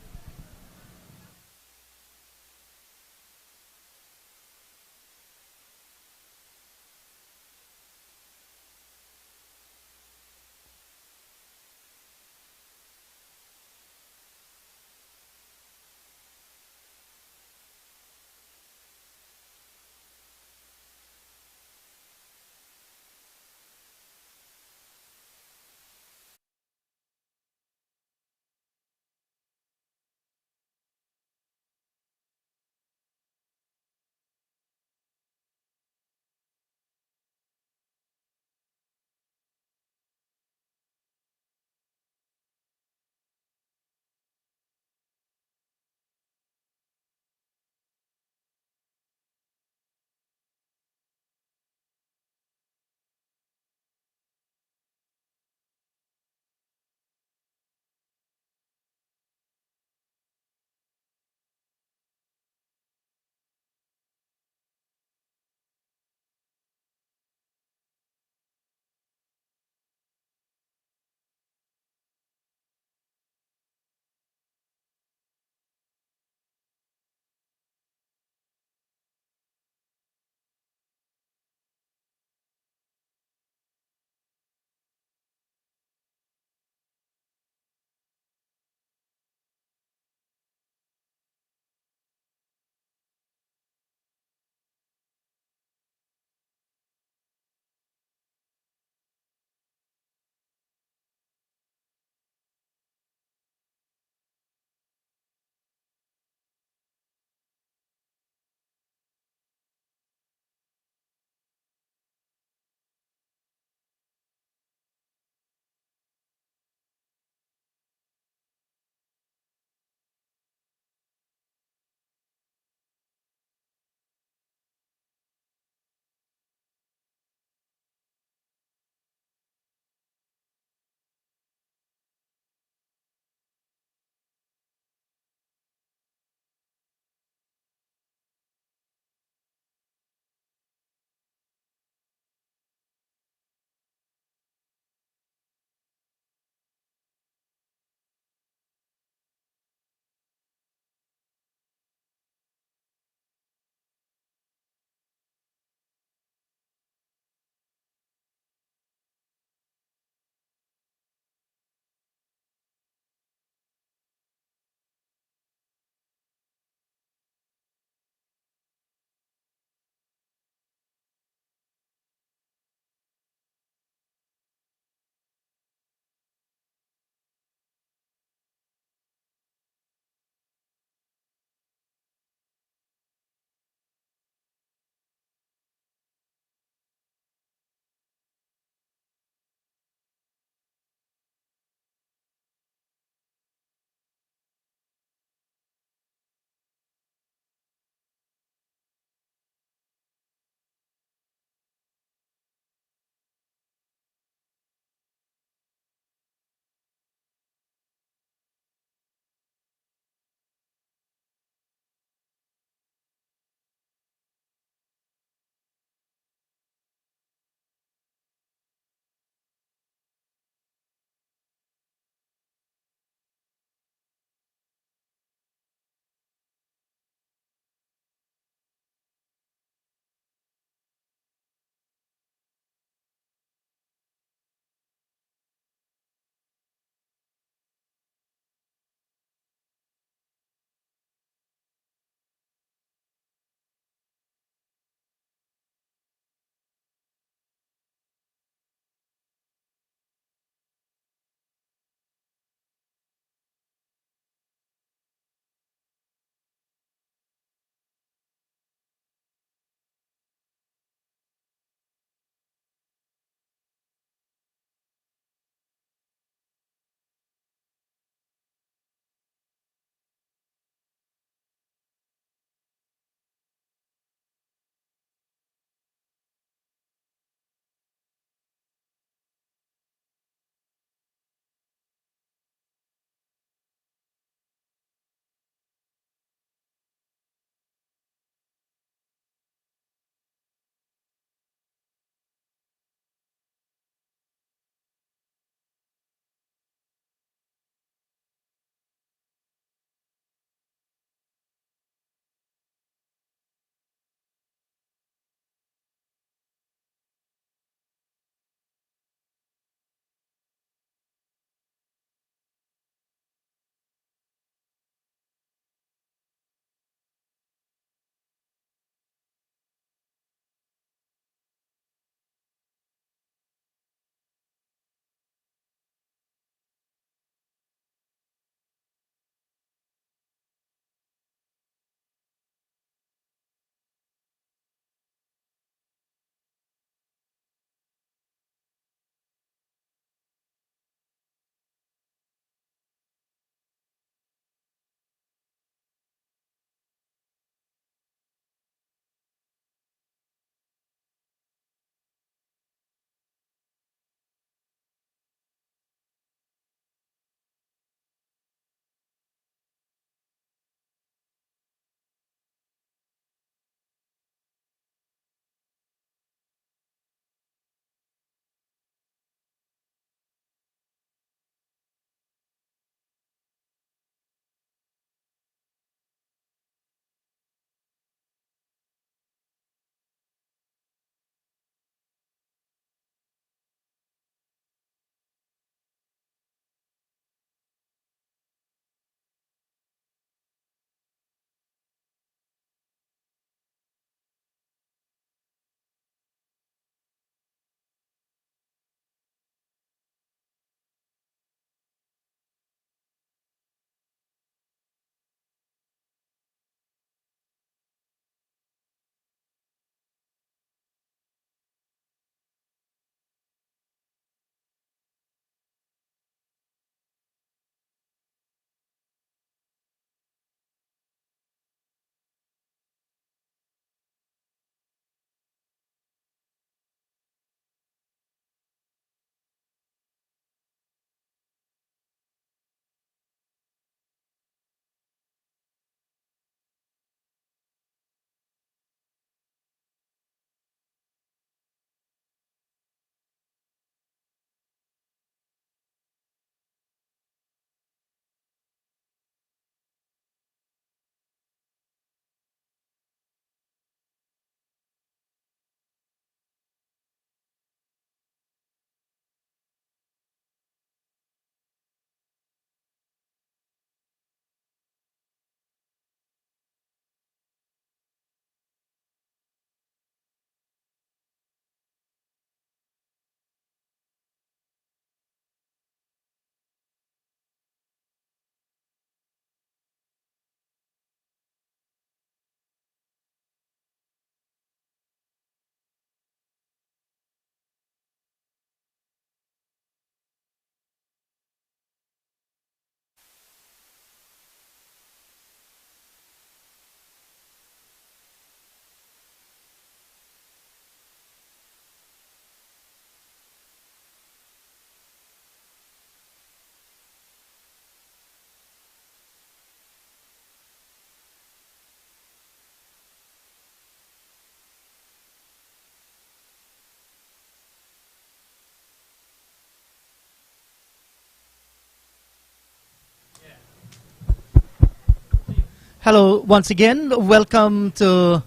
Hello once again. Welcome to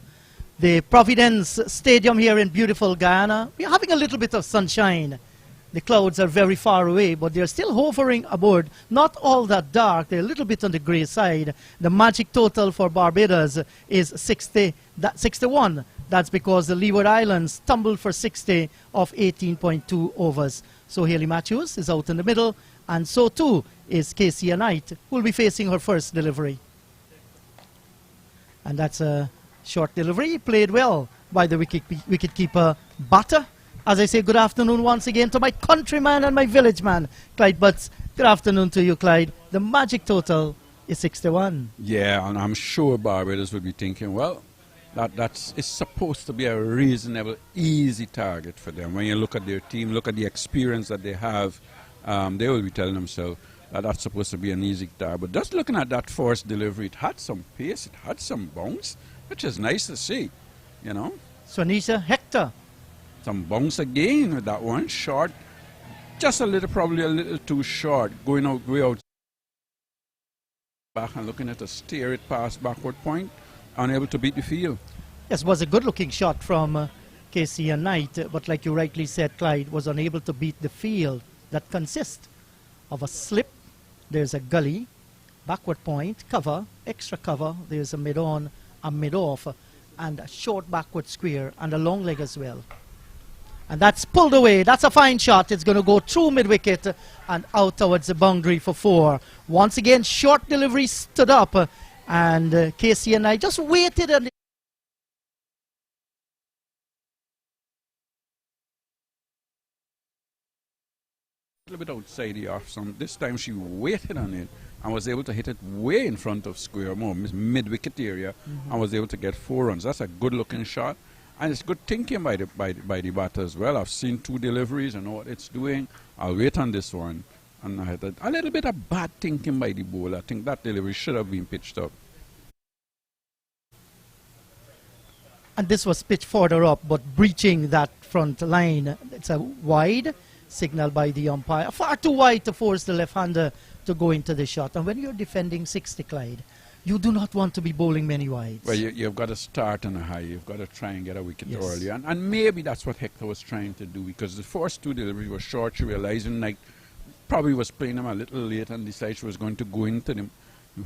the Providence Stadium here in beautiful Guyana. We're having a little bit of sunshine. The clouds are very far away, but they're still hovering aboard. Not all that dark. They're a little bit on the gray side. The magic total for Barbados is 61. That's because the Leeward Islands tumbled for 60 of 18.2 overs. So Haley Matthews is out in the middle, and so too is Casey Knight, who will be facing her first delivery. And that's a short delivery, played well by the wicketkeeper Butter. As I say, good afternoon once again to my countryman and my village man, Clyde Butts. Good afternoon to you, Clyde. The magic total is 61. Yeah, and I'm sure Barbados will be thinking, well, it's supposed to be a reasonable, easy target for them. When you look at their team, look at the experience that they have, they will be telling themselves that that's supposed to be an easy target. But just looking at that first delivery, it had some pace, it had some bounce, which is nice to see, you know. Swanisha Hector. Some bounce again with that one, short, just a little, probably a little too short, going out, way out back and looking at a steer it past backward point, unable to beat the field. Yes, was a good-looking shot from Casey Knight, but like you rightly said, Clyde was unable to beat the field that consists of a slip, there's a gully, backward point, cover, extra cover, there's a mid-on, a mid-off, and a short backward square, and a long leg as well. And that's pulled away. That's a fine shot. It's going to go through mid-wicket and out towards the boundary for 4. Once again, short delivery stood up, and Casey and I just waited. A little bit outside the off some. This time she waited on it and was able to hit it way in front of square, more mid-wicket area, and was able to get 4 runs. That's a good-looking shot. And it's good thinking by the batter as well. I've seen 2 deliveries, I know what it's doing. I'll wait on this one. And I had a little bit of bad thinking by the bowler. I think that delivery should have been pitched up. And this was pitched further up, but breaching that front line. It's a wide signal by the umpire. Far too wide to force the left-hander to go into the shot. And when you're defending 60, Clyde, you do not want to be bowling many wides. Well, you've got to start on a high. You've got to try and get a wicket Yes. early. And maybe that's what Hector was trying to do, because the first 2 deliveries were short. She realized Knight probably was playing them a little late and decided she was going to go into them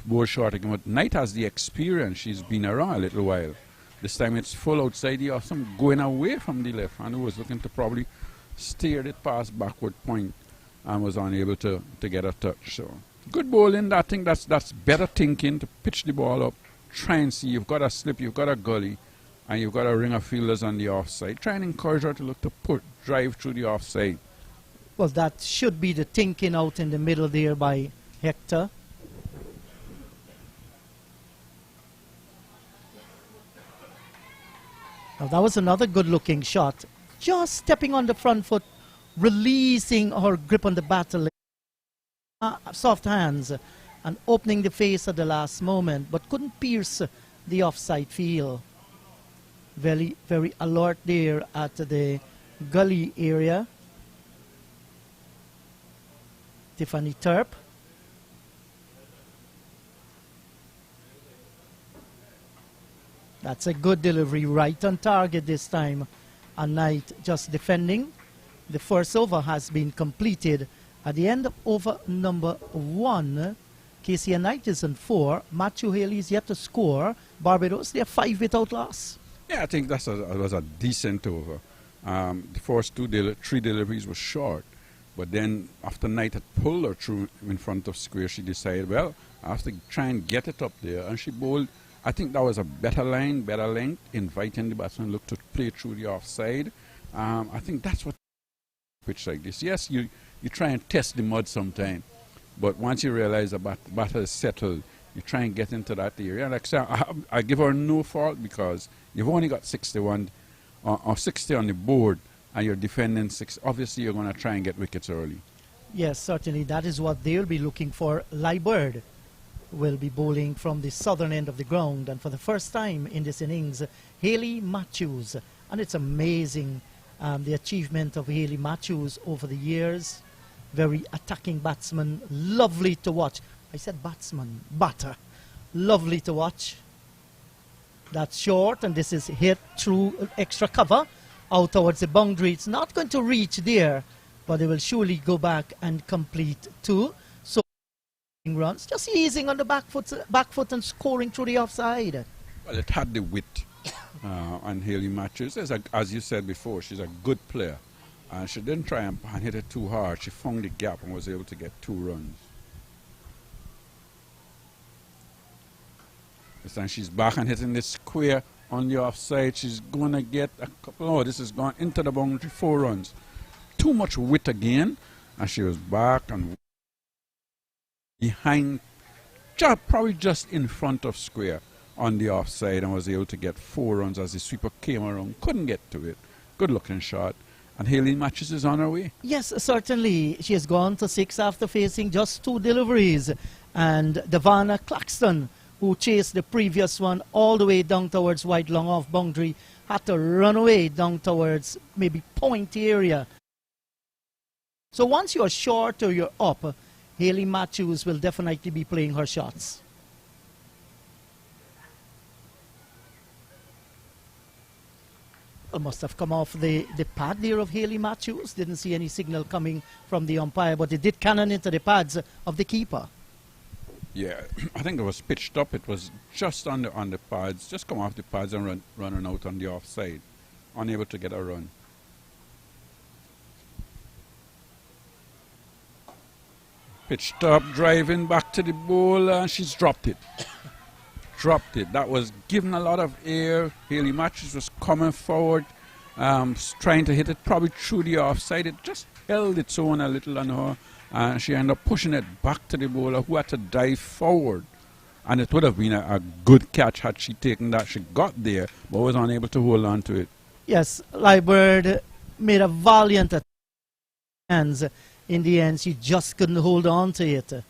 bowl short again. But Knight has the experience. She's been around a little while. This time it's full outside the off, some going away from the left hand, who was looking to probably steer it past backward point and was unable to get a touch. So good bowling. I think that's better thinking, to pitch the ball up, try and see. You've got a slip, you've got a gully, and you've got a ring of fielders on the offside. Try and encourage her to look to drive through the offside. Well, that should be the thinking out in the middle there by Hector. Now that was another good-looking shot. Just stepping on the front foot, releasing her grip on the batter, soft hands, and opening the face at the last moment, but couldn't pierce the offside field. Very, very alert there at the gully area. Tiffany Turp. That's a good delivery, right on target this time. A Knight just defending. The first over has been completed. At the end of over number 1, Casey Knight is on 4. Matthew Haley is yet to score. Barbados, they are 5 without loss. Yeah, I think that was a decent over. The first 3 deliveries were short. But then after Knight had pulled her through in front of square, she decided, well, I have to try and get it up there. And she bowled. I think that was a better line, better length, inviting the batsman look to play through the offside. I think that's what pitch like this. Yes, you try and test the mud sometime, but once you realize the batter is settled, you try and get into that area. Like I give her no fault, because you've only got 61 or 60 on the board, and you're defending 6. Obviously, you're going to try and get wickets early. Yes, certainly. That is what they'll be looking for. Leewards will be bowling from the southern end of the ground, and for the first time in this innings, Haley Matthews. And it's amazing, the achievement of Haley Matthews over the years. Very attacking batsman, lovely to watch. I said batsman, batter. Lovely to watch. That's short, and this is hit through extra cover out towards the boundary. It's not going to reach there, but it will surely go back and complete two. So runs, just easing on the back foot and scoring through the offside. Well, it had the width on Haley Matthews. As you said before, she's a good player. And she didn't try and hit it too hard. She found the gap and was able to get 2 runs. This time she's back and hitting the square on the offside. She's going to get a couple. Oh, this is gone into the boundary, 4 runs. Too much width again. And she was back and behind, probably just in front of square on the offside, and was able to get 4 runs as the sweeper came around. Couldn't get to it. Good looking shot. And Haley Matthews is on her way. Yes, certainly. She has gone to 6 after facing just 2 deliveries. And Devana Claxton, who chased the previous one all the way down towards wide long off boundary, had to run away down towards maybe point area. So once you're short or you're up, Haley Matthews will definitely be playing her shots. Must have come off the pad there of Haley Matthews. Didn't see any signal coming from the umpire, but it did cannon into the pads of the keeper. Yeah, I think it was pitched up. It was just on the pads, just come off the pads and running out on the offside. Unable to get a run. Pitched up, driving back to the bowl, and she's dropped it. Dropped it. That was given a lot of air. Haley Matthews was coming forward, trying to hit it probably through the offside. It just held its own a little on her, and she ended up pushing it back to the bowler, who had to dive forward. And it would have been a good catch had she taken that. She got there, but was unable to hold on to it. Yes, Leewards made a valiant attempt. In the end, she just couldn't hold on to it.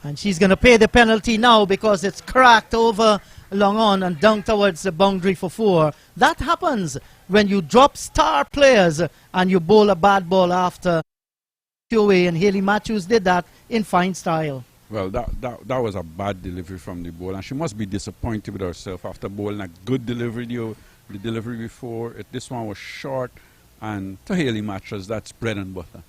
And she's going to pay the penalty now because it's cracked over long on and down towards the boundary for 4. That happens when you drop star players and you bowl a bad ball after away, and Haley Matthews did that in fine style. Well, that was a bad delivery from the bowler, and she must be disappointed with herself after bowling a good delivery the delivery before. This one was short, and to Haley Matthews, that's bread and butter.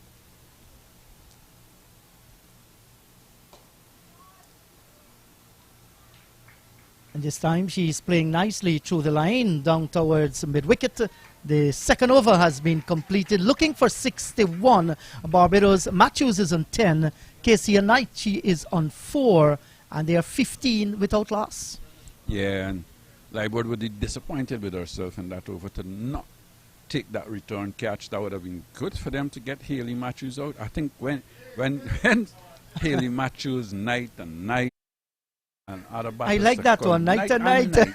And this time she's playing nicely through the line down towards mid-wicket. The second over has been completed. Looking for 61. Barbados, Matthews is on 10. Casey and Knight, she is on 4. And they are 15 without loss. Yeah, and Leewards would be disappointed with herself in that over to not take that return catch. That would have been good for them to get Haley Matthews out. I think when Haley Matthews, Knight and Knight, and other I like that one, night and night. They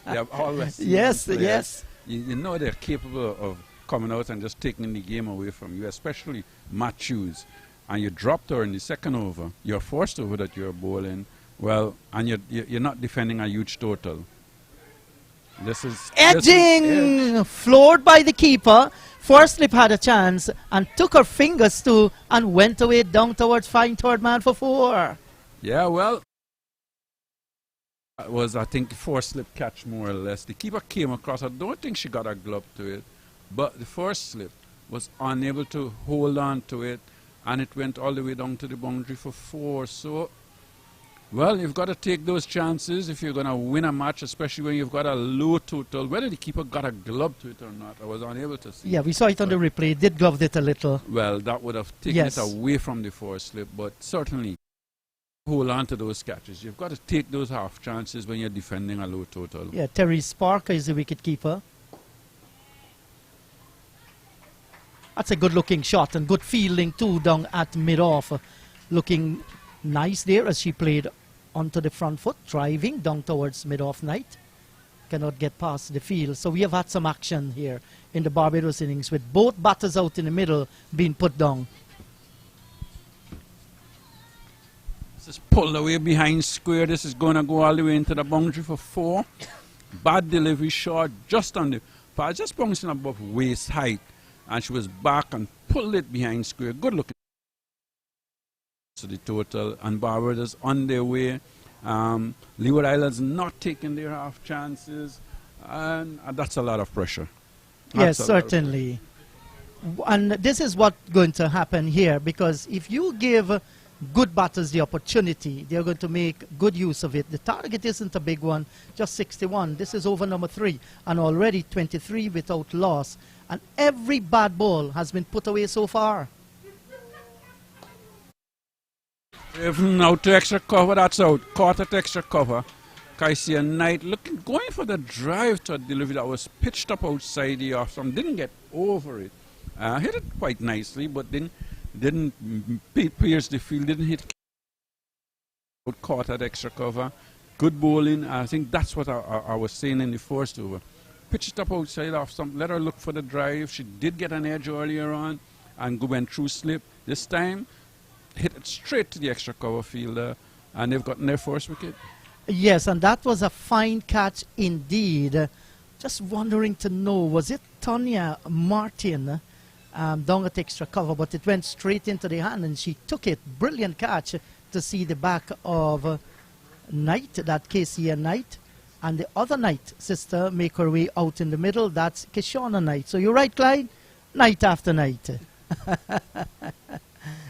have always yes, players. yes. You know they're capable of coming out and just taking the game away from you, especially Matthews. And you dropped her in the second over, your first over that you're bowling, well, and you're not defending a huge total. This is edging, floored by the keeper. First slip had a chance and took her fingers too and went away down towards fine third man for 4. Yeah, well, that was, I think, 4 slip catch more or less. The keeper came across. I don't think she got a glove to it, but the first slip was unable to hold on to it, and it went all the way down to the boundary for 4. So, well, you've got to take those chances if you're going to win a match, especially when you've got a low total. Whether the keeper got a glove to it or not, I was unable to see. Yeah, we saw it on the replay. Did gloved it a little. Well, that would have taken it away from the 4 slip, but certainly hold on to those catches. You've got to take those half chances when you're defending a low total. Yeah, Terry Sparker is the wicket keeper. That's a good looking shot and good fielding too down at mid-off. Looking nice there as she played onto the front foot, driving down towards mid-off Knight. Cannot get past the field. So we have had some action here in the Barbados innings with both batters out in the middle being put down. This is pulled away behind square. This is going to go all the way into the boundary for 4. Bad delivery, short, just on the pad, just bouncing above waist height. And she was back and pulled it behind square. Good looking. to the total, and Barbados on their way. Leeward Islands not taking their half chances, and that's a lot of pressure. Yes, certainly. And this is what's going to happen here, because if you give good batters the opportunity, they're going to make good use of it. The target isn't a big one, just 61. This is over number 3, and already 23 without loss. And every bad ball has been put away so far. Even out to extra cover, that's out. Caught at extra cover. Kaisia Knight going for the drive to a delivery that was pitched up outside the off stump. Didn't get over it. Hit it quite nicely, but didn't pierce the field. Didn't hit. Caught at extra cover. Good bowling. I think that's what I was saying in the first over. Pitched it up outside off stump. Let her look for the drive. She did get an edge earlier on and went through slip. This time, hit it straight to the extra cover fielder, and they've gotten their first wicket. Yes, and that was a fine catch indeed. Just wondering to know, was it Tonya Martin down at extra cover, but it went straight into the hand and she took it. Brilliant catch to see the back of Knight, that Casey Knight. And the other Knight sister make her way out in the middle. That's Kishona Knight. So you're right, Clyde? Night after night.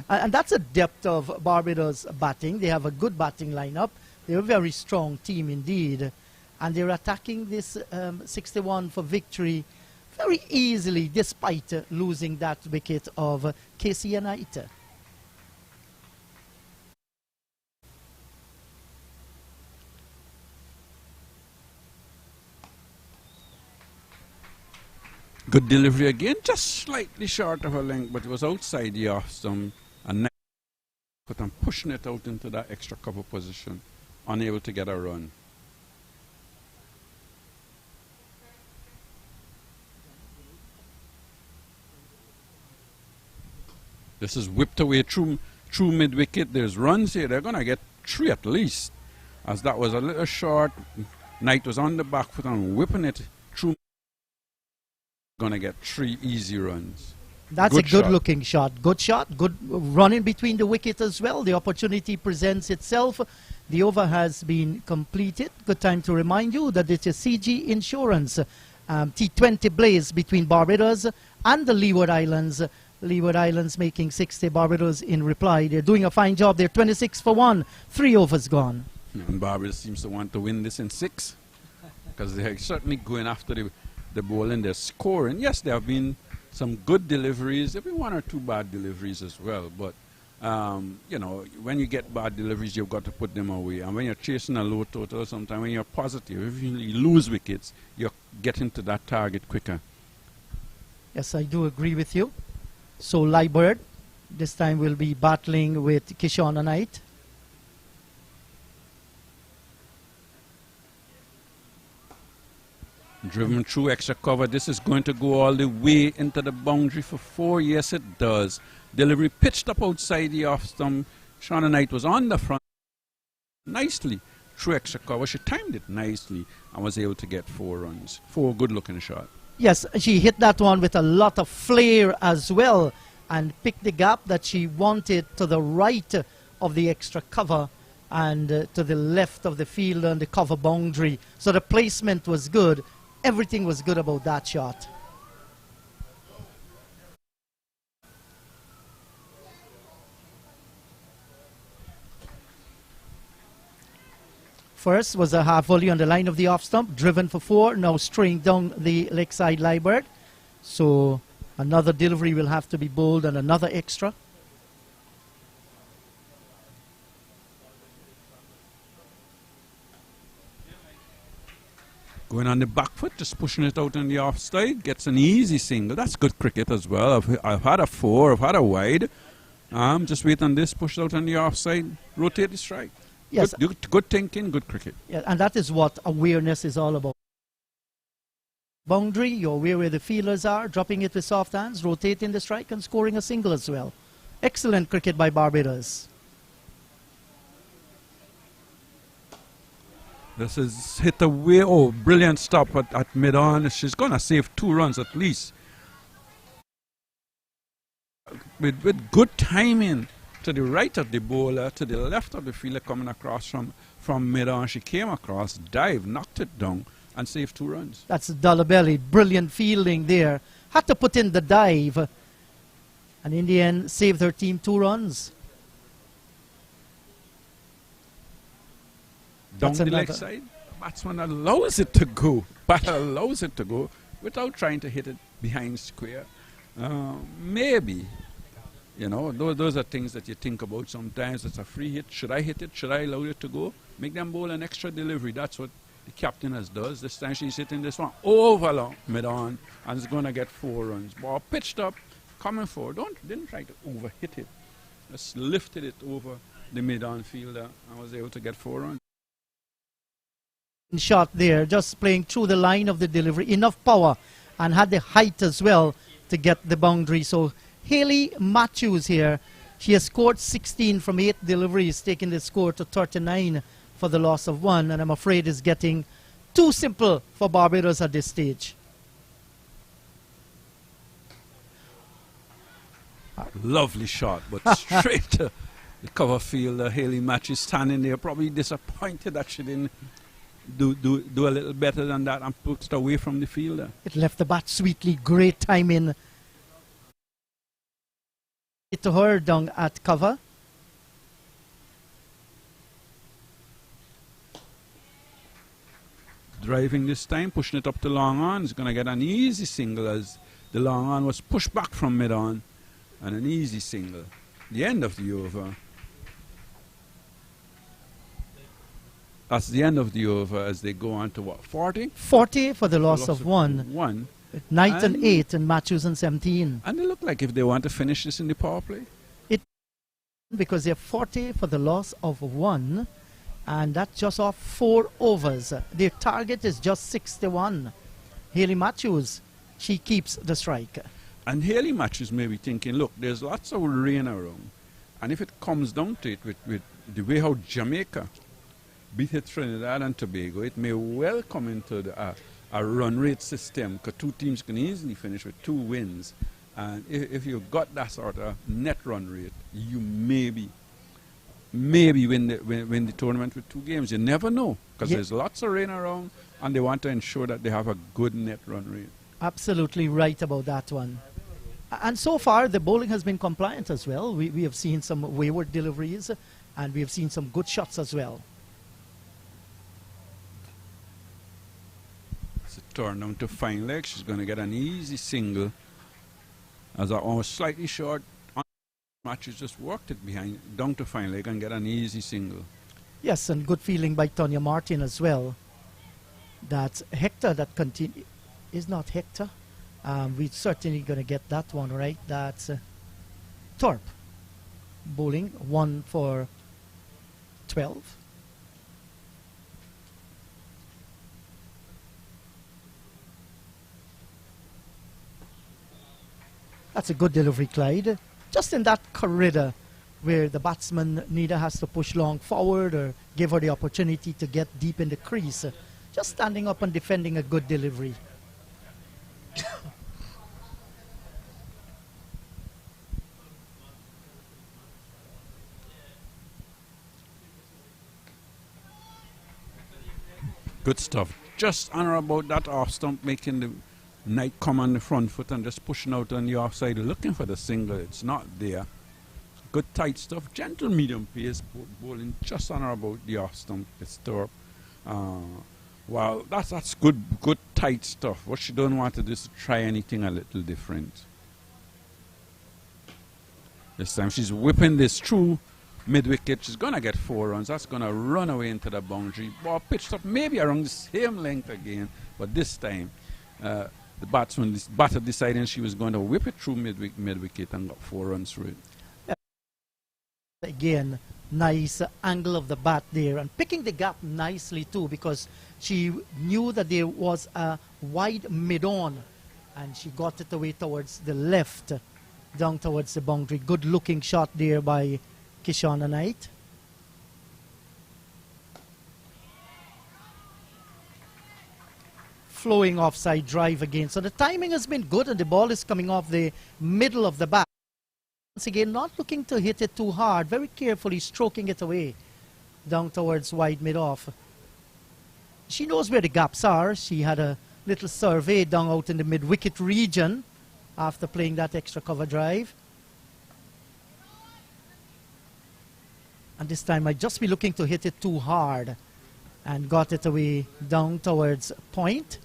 And that's a depth of Barbados batting. They have a good batting lineup. They're a very strong team indeed. And they're attacking this 61 for victory very easily, despite losing that wicket of Casey Knight. Good delivery again, just slightly short of her length, but it was outside the off stump. And but I'm pushing it out into that extra cover position, unable to get a run. This is whipped away through mid wicket. There's runs here. They're going to get 3 at least, as that was a little short. Knight was on the back foot and whipping it through. Going to get 3 easy runs. That's good, a good looking shot. Good shot. Good running between the wicket as well. The opportunity presents itself. The over has been completed. Good time to remind you that it is CG Insurance T20 blaze between Barbados and the Leeward Islands. Leeward Islands making 60, Barbados in reply. They're doing a fine job. They're 26 for 1. 3 overs gone. And Barbados seems to want to win this in 6, because they're certainly going after the ball and they're scoring. Yes, there have been some good deliveries. There have been 1 or 2 bad deliveries as well. But, you know, when you get bad deliveries, you've got to put them away. And when you're chasing a low total, sometimes when you're positive, if you lose wickets, you're getting to that target quicker. Yes, I do agree with you. So Leewards this time will be battling with Kishona Knight. Driven through extra cover. This is going to go all the way into the boundary for 4. Yes, it does. Delivery pitched up outside the off stump. Shauna Knight was on the front nicely through extra cover. She timed it nicely and was able to get 4 runs. 4 good-looking shots. Yes, she hit that one with a lot of flair as well and picked the gap that she wanted to the right of the extra cover and to the left of the field and the cover boundary. So the placement was good. Everything was good about that shot. First was a half volley on the line of the off stump, driven for 4, now straying down the leg side Leewards. So another delivery will have to be bowled and another extra. Going on the back foot, just pushing it out on the offside, gets an easy single. That's good cricket as well. I've had a 4, I've had a wide. Just wait on this, push it out on the offside, rotate the strike. Yes. Good thinking, good cricket. Yeah, and that is what awareness is all about. Boundary, you're aware where the fielders are, dropping it with soft hands, rotating the strike and scoring a single as well. Excellent cricket by Barbados. This is hit away. Oh, brilliant stop at mid-on. She's going to save 2 runs at least. With good timing. to the right of the bowler, to the left of the fielder coming across from mid-on. She came across, dived, knocked it down, and saved 2 runs. That's Dolabelli. Brilliant fielding there. Had to put in the dive. And in the end, saved her team 2 runs. Down That's the leg another. side, the batsman allows it to go. Batter allows it to go without trying to hit it behind square. Maybe, you know, those are things that you think about sometimes. It's a free hit. Should I hit it? Should I allow it to go? Make them bowl an extra delivery. That's what the captain has does. This time she's hitting this one over long mid-on and is going to get 4 runs. Ball pitched up, coming forward. Didn't try to overhit it. Just lifted it over the mid-on fielder and was able to get 4 runs. Shot there, just playing through the line of the delivery. Enough power and had the height as well to get the boundary. So Hayley Matthews here, she has scored 16 from 8 deliveries, taking the score to 39 for the loss of 1, and I'm afraid is getting too simple for Barbados at this stage. Lovely shot, but straight to the cover fielder. Hayley Matthews standing there, probably disappointed that she didn't do a little better than that and put it away from the fielder. It left the bat sweetly. Great timing. It to her down at cover. Driving this time, pushing it up to long on. He's going to get an easy single as the long on was pushed back from mid on, and an easy single. The end of the over. That's the end of the over as they go on to what, 40? 40 for the loss of 1. 1. Knight and 8 and Matthews and 17. And they look like if they want to finish this in the power play. Because they're 40 for the loss of 1. And that's just off 4 overs. Their target is just 61. Hayley Matthews, she keeps the strike. And Hayley Matthews may be thinking, look, there's lots of rain around. And if it comes down to it with the way how Jamaica beat Trinidad and Tobago, it may well come into a run rate system, because 2 teams can easily finish with 2 wins. And if you've got that sort of net run rate, you maybe win the tournament with 2 games. You never know, because there's lots of rain around, and they want to ensure that they have a good net run rate. Absolutely right about that one. And so far, the bowling has been compliant as well. We have seen some wayward deliveries, and we have seen some good shots as well. It's a turn down to fine leg. She's going to get an easy single. As I was slightly short, Matthews just worked it behind, down to fine leg and get an easy single. Yes, and good feeling by Tonya Martin as well. That's Hector that continue. Is not Hector. We're certainly going to get that one right. That's Thorpe bowling 1 for 12. That's a good delivery, Clyde. Just in that corridor where the batsman neither has to push long forward or give her the opportunity to get deep in the crease. Just standing up and defending a good delivery. Good stuff. Just honor about that off stump, making the Knight come on the front foot and just pushing out on the offside, looking for the single. It's not there. Good tight stuff. Gentle medium pace, bowling just honor about the off stump. It's Thorpe. Well, that's good tight stuff. What she don't want to do is try anything a little different. This time she's whipping this through mid-wicket. She's going to get 4 runs. That's going to run away into the boundary. Ball pitched up maybe around the same length again, but this time the batter deciding she was going to whip it through mid-wicket and got 4 runs through it. Again, nice angle of the bat there and picking the gap nicely too, because she knew that there was a wide mid-on and she got it away towards the left, down towards the boundary. Good looking shot there by Kishana Knight. Flowing offside drive again. So the timing has been good and the ball is coming off the middle of the bat. Once again, not looking to hit it too hard, very carefully stroking it away down towards wide mid-off. She knows where the gaps are. She had a little survey down out in the mid-wicket region after playing that extra cover drive. And this time I'd just be looking to hit it too hard and got it away down towards point.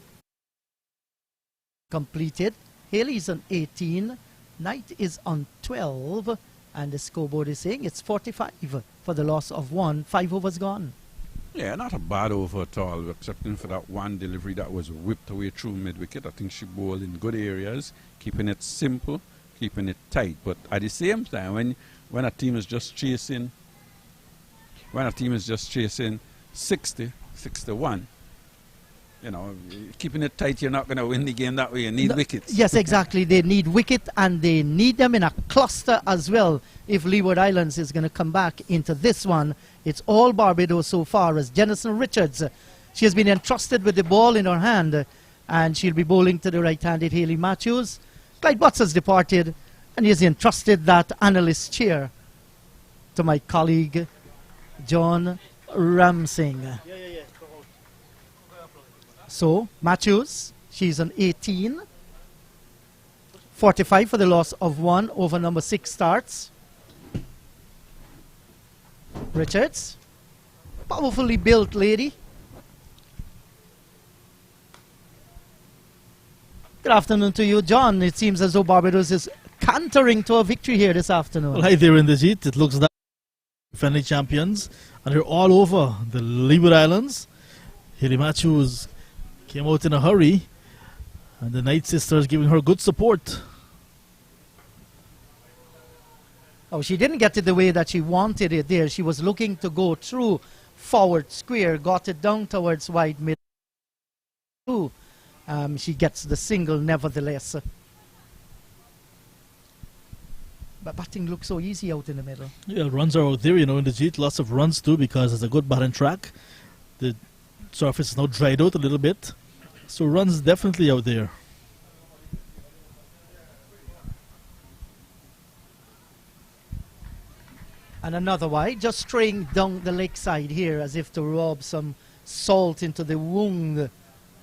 Completed. Haley's on 18. Knight is on 12. And the scoreboard is saying it's 45 for the loss of 1. 5 overs gone. Yeah, not a bad over at all, excepting for that one delivery that was whipped away through mid-wicket. I think she bowled in good areas, keeping it simple, keeping it tight. But at the same time, when a team is just chasing 60, 61, you know, keeping it tight, you're not going to win the game that way. You need wickets. Yes, exactly. They need wicket, and they need them in a cluster as well. If Leeward Islands is going to come back into this one, it's all Barbados so far as Jennison Richards. She has been entrusted with the ball in her hand, and she'll be bowling to the right-handed Hayley Matthews. Clyde Butts has departed, and he has entrusted that analyst chair to my colleague, John Ramsing. So, Matthews, she's on 18. 45 for the loss of 1 over number 6 starts. Richards, powerfully built lady. Good afternoon to you, John. It seems as though Barbados is cantering to a victory here this afternoon. Well, hi there in the Jeet. It looks like friendly champions, and they're all over the Leeward Islands. Hayley Matthews came out in a hurry, and the Knight sisters giving her good support. Oh, she didn't get it the way that she wanted it there. She was looking to go through forward square, got it down towards wide mid. She gets the single nevertheless. But batting looks so easy out in the middle. Yeah, runs are out there, you know, in the Jeet. Lots of runs too, because it's a good batting track. The surface is now dried out a little bit. So runs definitely out there. And another wide, just straying down the lakeside here as if to rub some salt into the wound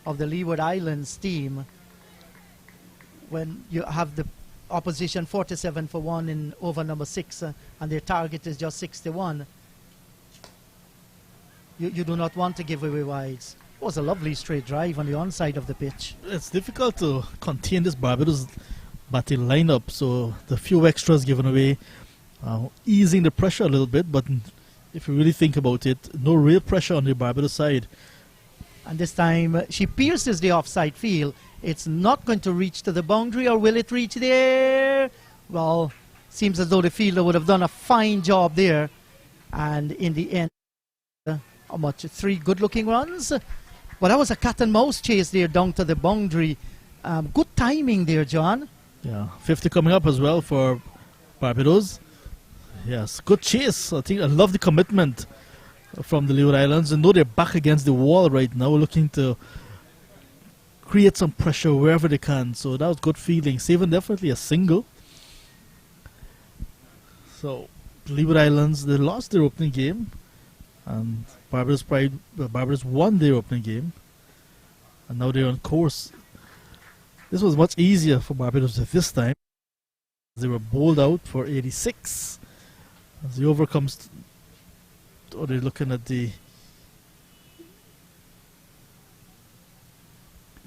of the Leeward Islands team. When you have the opposition 47 for 1 in over number 6 and their target is just 61, you do not want to give away wides. It was a lovely straight drive on the onside of the pitch. It's difficult to contain this Barbados batting lineup, so the few extras given away, easing the pressure a little bit, but if you really think about it, no real pressure on the Barbados side. And this time she pierces the offside field. It's not going to reach to the boundary, or will it reach there? Well, seems as though the fielder would have done a fine job there. And in the end, how much? 3 good-looking runs? Well, that was a cat and mouse chase there down to the boundary. Good timing there, John. Yeah, 50 coming up as well for Barbados. Yes, good chase. I love the commitment from the Leeward Islands. And know they're back against the wall right now, looking to create some pressure wherever they can. So that was good feeling. Saving definitely a single. So Leeward Islands, they lost their opening game, and Barbados won their opening game, and now they're on course. This was much easier for Barbados at this time. They were bowled out for 86. As the over comes, they're looking at the.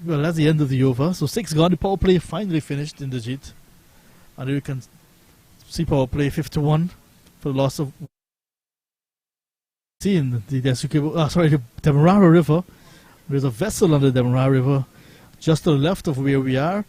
Well, that's the end of the over. So 6 gone. The power play finally finished in the Jeet. And you can see power play 51 for the loss of. In the Demerara River. There's a vessel on the Demerara River just to the left of where we are.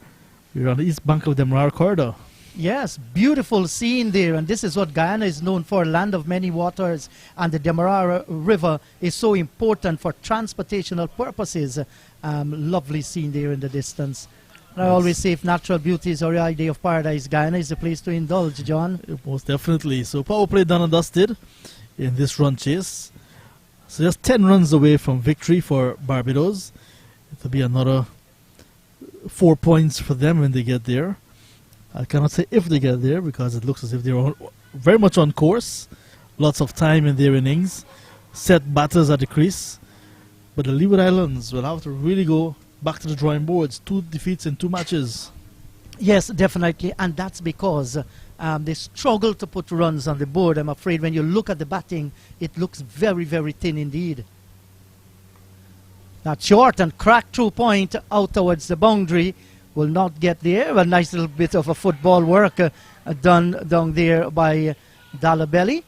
We're on the east bank of Demerara Corridor. Yes, beautiful scene there, and this is what Guyana is known for, land of many waters, and the Demerara River is so important for transportational purposes. Lovely scene there in the distance. I always say if natural beauty is your idea of paradise, Guyana is the place to indulge, John. Most definitely. So power play done and dusted in this run chase. So just 10 runs away from victory for Barbados. It'll be another 4 points for them when they get there. I cannot say if they get there because it looks as if they're very much on course. Lots of time in their innings. Set batters at the crease. But the Leeward Islands will have to really go back to the drawing boards. 2 defeats in 2 matches. Yes, definitely, and that's because they struggle to put runs on the board. I'm afraid when you look at the batting, it looks very, very thin indeed. That short and cracked through point out towards the boundary will not get there. A nice little bit of a football work done down there by Dalabelli.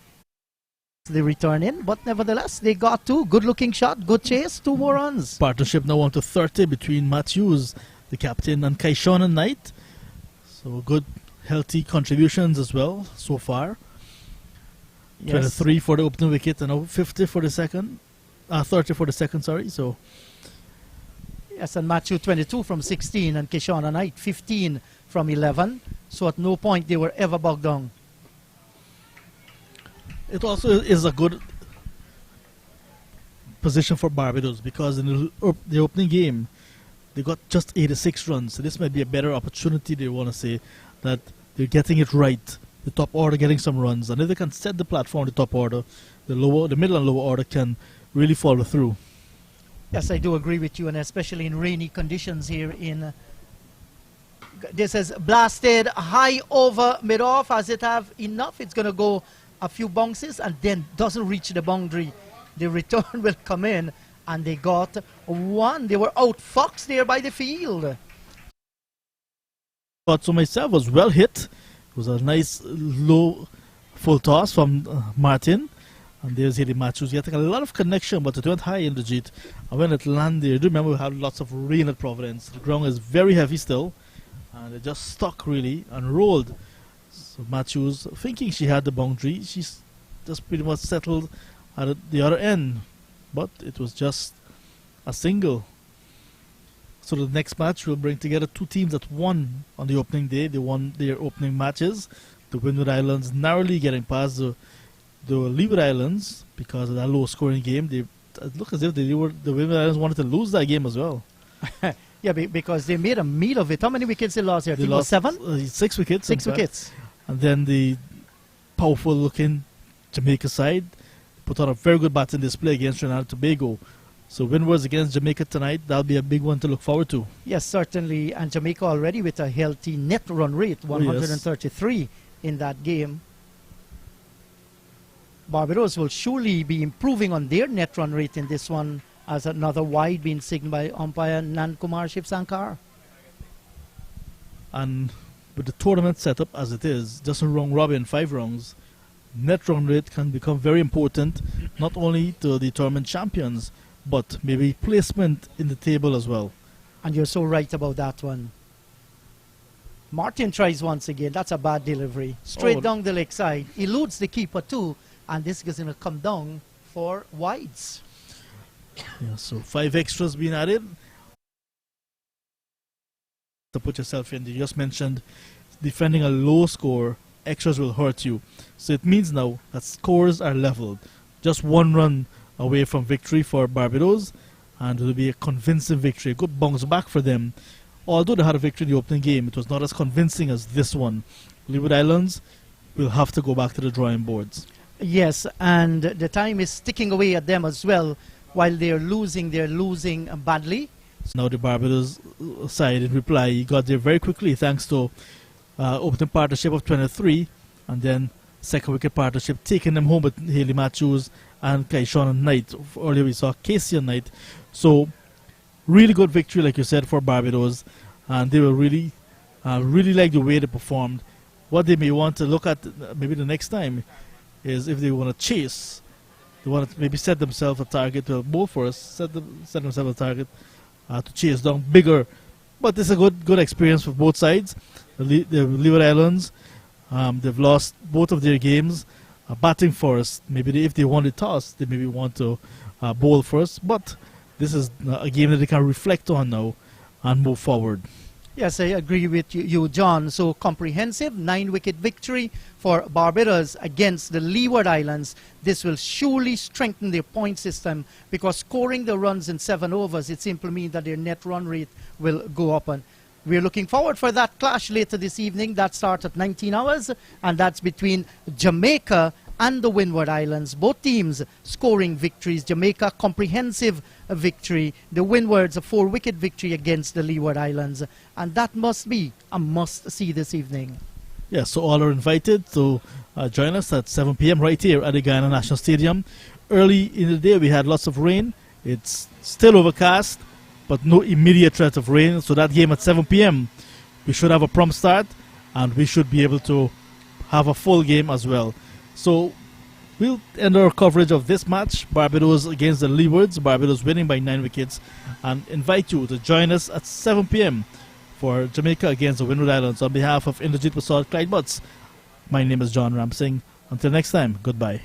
They return in, but nevertheless, they got 2. Good-looking shot, good chase, 2 more runs. Partnership now on to 30 between Matthews, the captain, and Kaishon and Knight. So good, healthy contributions as well so far. Yes. 23 for the opening wicket and now 50 for the second. 30 for the second, sorry. So Yes, and Matthew 22 from 16 and Kishon and Knight 15 from 11. So at no point they were ever bogged down. it also is a good position for Barbados because in the opening game they got just 86 runs. So this might be a better opportunity. They want to say that they're getting it right. The top order getting some runs, and if they can set the platform, the top order, the middle and lower order can really follow through. Yes, I do agree with you, and especially in rainy conditions here in... This is blasted high over mid-off. As it have enough, it's going to go a few bounces and then doesn't reach the boundary. The return will come in, and they got 1. They were outfoxed there by the field. Thought so myself, was well hit. It was a nice low full toss from Martin. And there's Haley Matthews getting a lot of connection, but it went high in the Jeet. And when it landed, I do remember we had lots of rain at Providence. The ground is very heavy still. And it just stuck really and rolled. So Matthews, thinking she had the boundary, she's just pretty much settled at the other end. But it was just a single. So the next match will bring together 2 teams that won on the opening day. They won their opening matches. The Windward Islands narrowly getting past the Leeward Islands because of that low scoring game. It looked as if the Windward Islands wanted to lose that game as well. Yeah, because they made a meal of it. How many wickets they lost here? They lost 7? 6 wickets. 6 wickets. And then the powerful looking Jamaica side put on a very good batting display against Trinidad and Tobago. So Windwards against Jamaica tonight, that'll be a big one to look forward to. Yes, certainly. And Jamaica already with a healthy net run rate, 133 in that game. Barbados will surely be improving on their net run rate in this one, as another wide being signaled by umpire Nankumar Shivsankar. And with the tournament set up as it is, just a round robin, 5 rounds, net run rate can become very important, not only to determine champions, but maybe placement in the table as well. And you're so right about that one. Martin tries once again. That's a bad delivery. Straight down the leg side. Eludes the keeper too. And this is going to come down for wides. Yeah, so 5 extras being added. To put yourself in, you just mentioned defending a low score, extras will hurt you. So it means now that scores are leveled. Just 1 run away from victory for Barbados, and it will be a convincing victory. A good bounce back for them. Although they had a victory in the opening game, it was not as convincing as this one. Leeward Islands will have to go back to the drawing boards. Yes, and the time is ticking away at them as well. While they're losing badly. So now the Barbados side in reply got there very quickly thanks to opening partnership of 23, and then second wicket partnership taking them home with Haley Matthews and Kaishon and Knight. Earlier we saw Casey and Knight. So really good victory, like you said, for Barbados, and they will really like the way they performed. What they may want to look at maybe the next time is if they want to chase. They want to maybe set themselves a target to bowl for us, set themselves a target to chase down bigger. But it's a good experience for both sides. The Leeward Islands, they've lost both of their games. Batting first, maybe if they won the toss, they maybe want to bowl first. But this is a game that they can reflect on now and move forward. Yes, I agree with you, John. So comprehensive 9-wicket victory for Barbados against the Leeward Islands. This will surely strengthen their point system because scoring the runs in 7 overs, it simply means that their net run rate will go up. And we're looking forward for that clash later this evening. That starts at 19 hours, and that's between Jamaica and the Windward Islands. Both teams scoring victories. Jamaica, comprehensive victory. The Windwards, a 4-wicket victory against the Leeward Islands. And that must be a must-see this evening. Yeah, so all are invited to join us at 7 p.m. right here at the Guyana National Stadium. Early in the day, we had lots of rain. It's still overcast, but no immediate threat of rain. So that game at 7 p.m., we should have a prompt start, and we should be able to have a full game as well. So we'll end our coverage of this match, Barbados against the Leewards. Barbados winning by 9 wickets, and invite you to join us at 7 p.m. for Jamaica against the Windward Islands. On behalf of Inderjeet Prasad, Clyde Butts, my name is John Ramsing. Until next time, goodbye.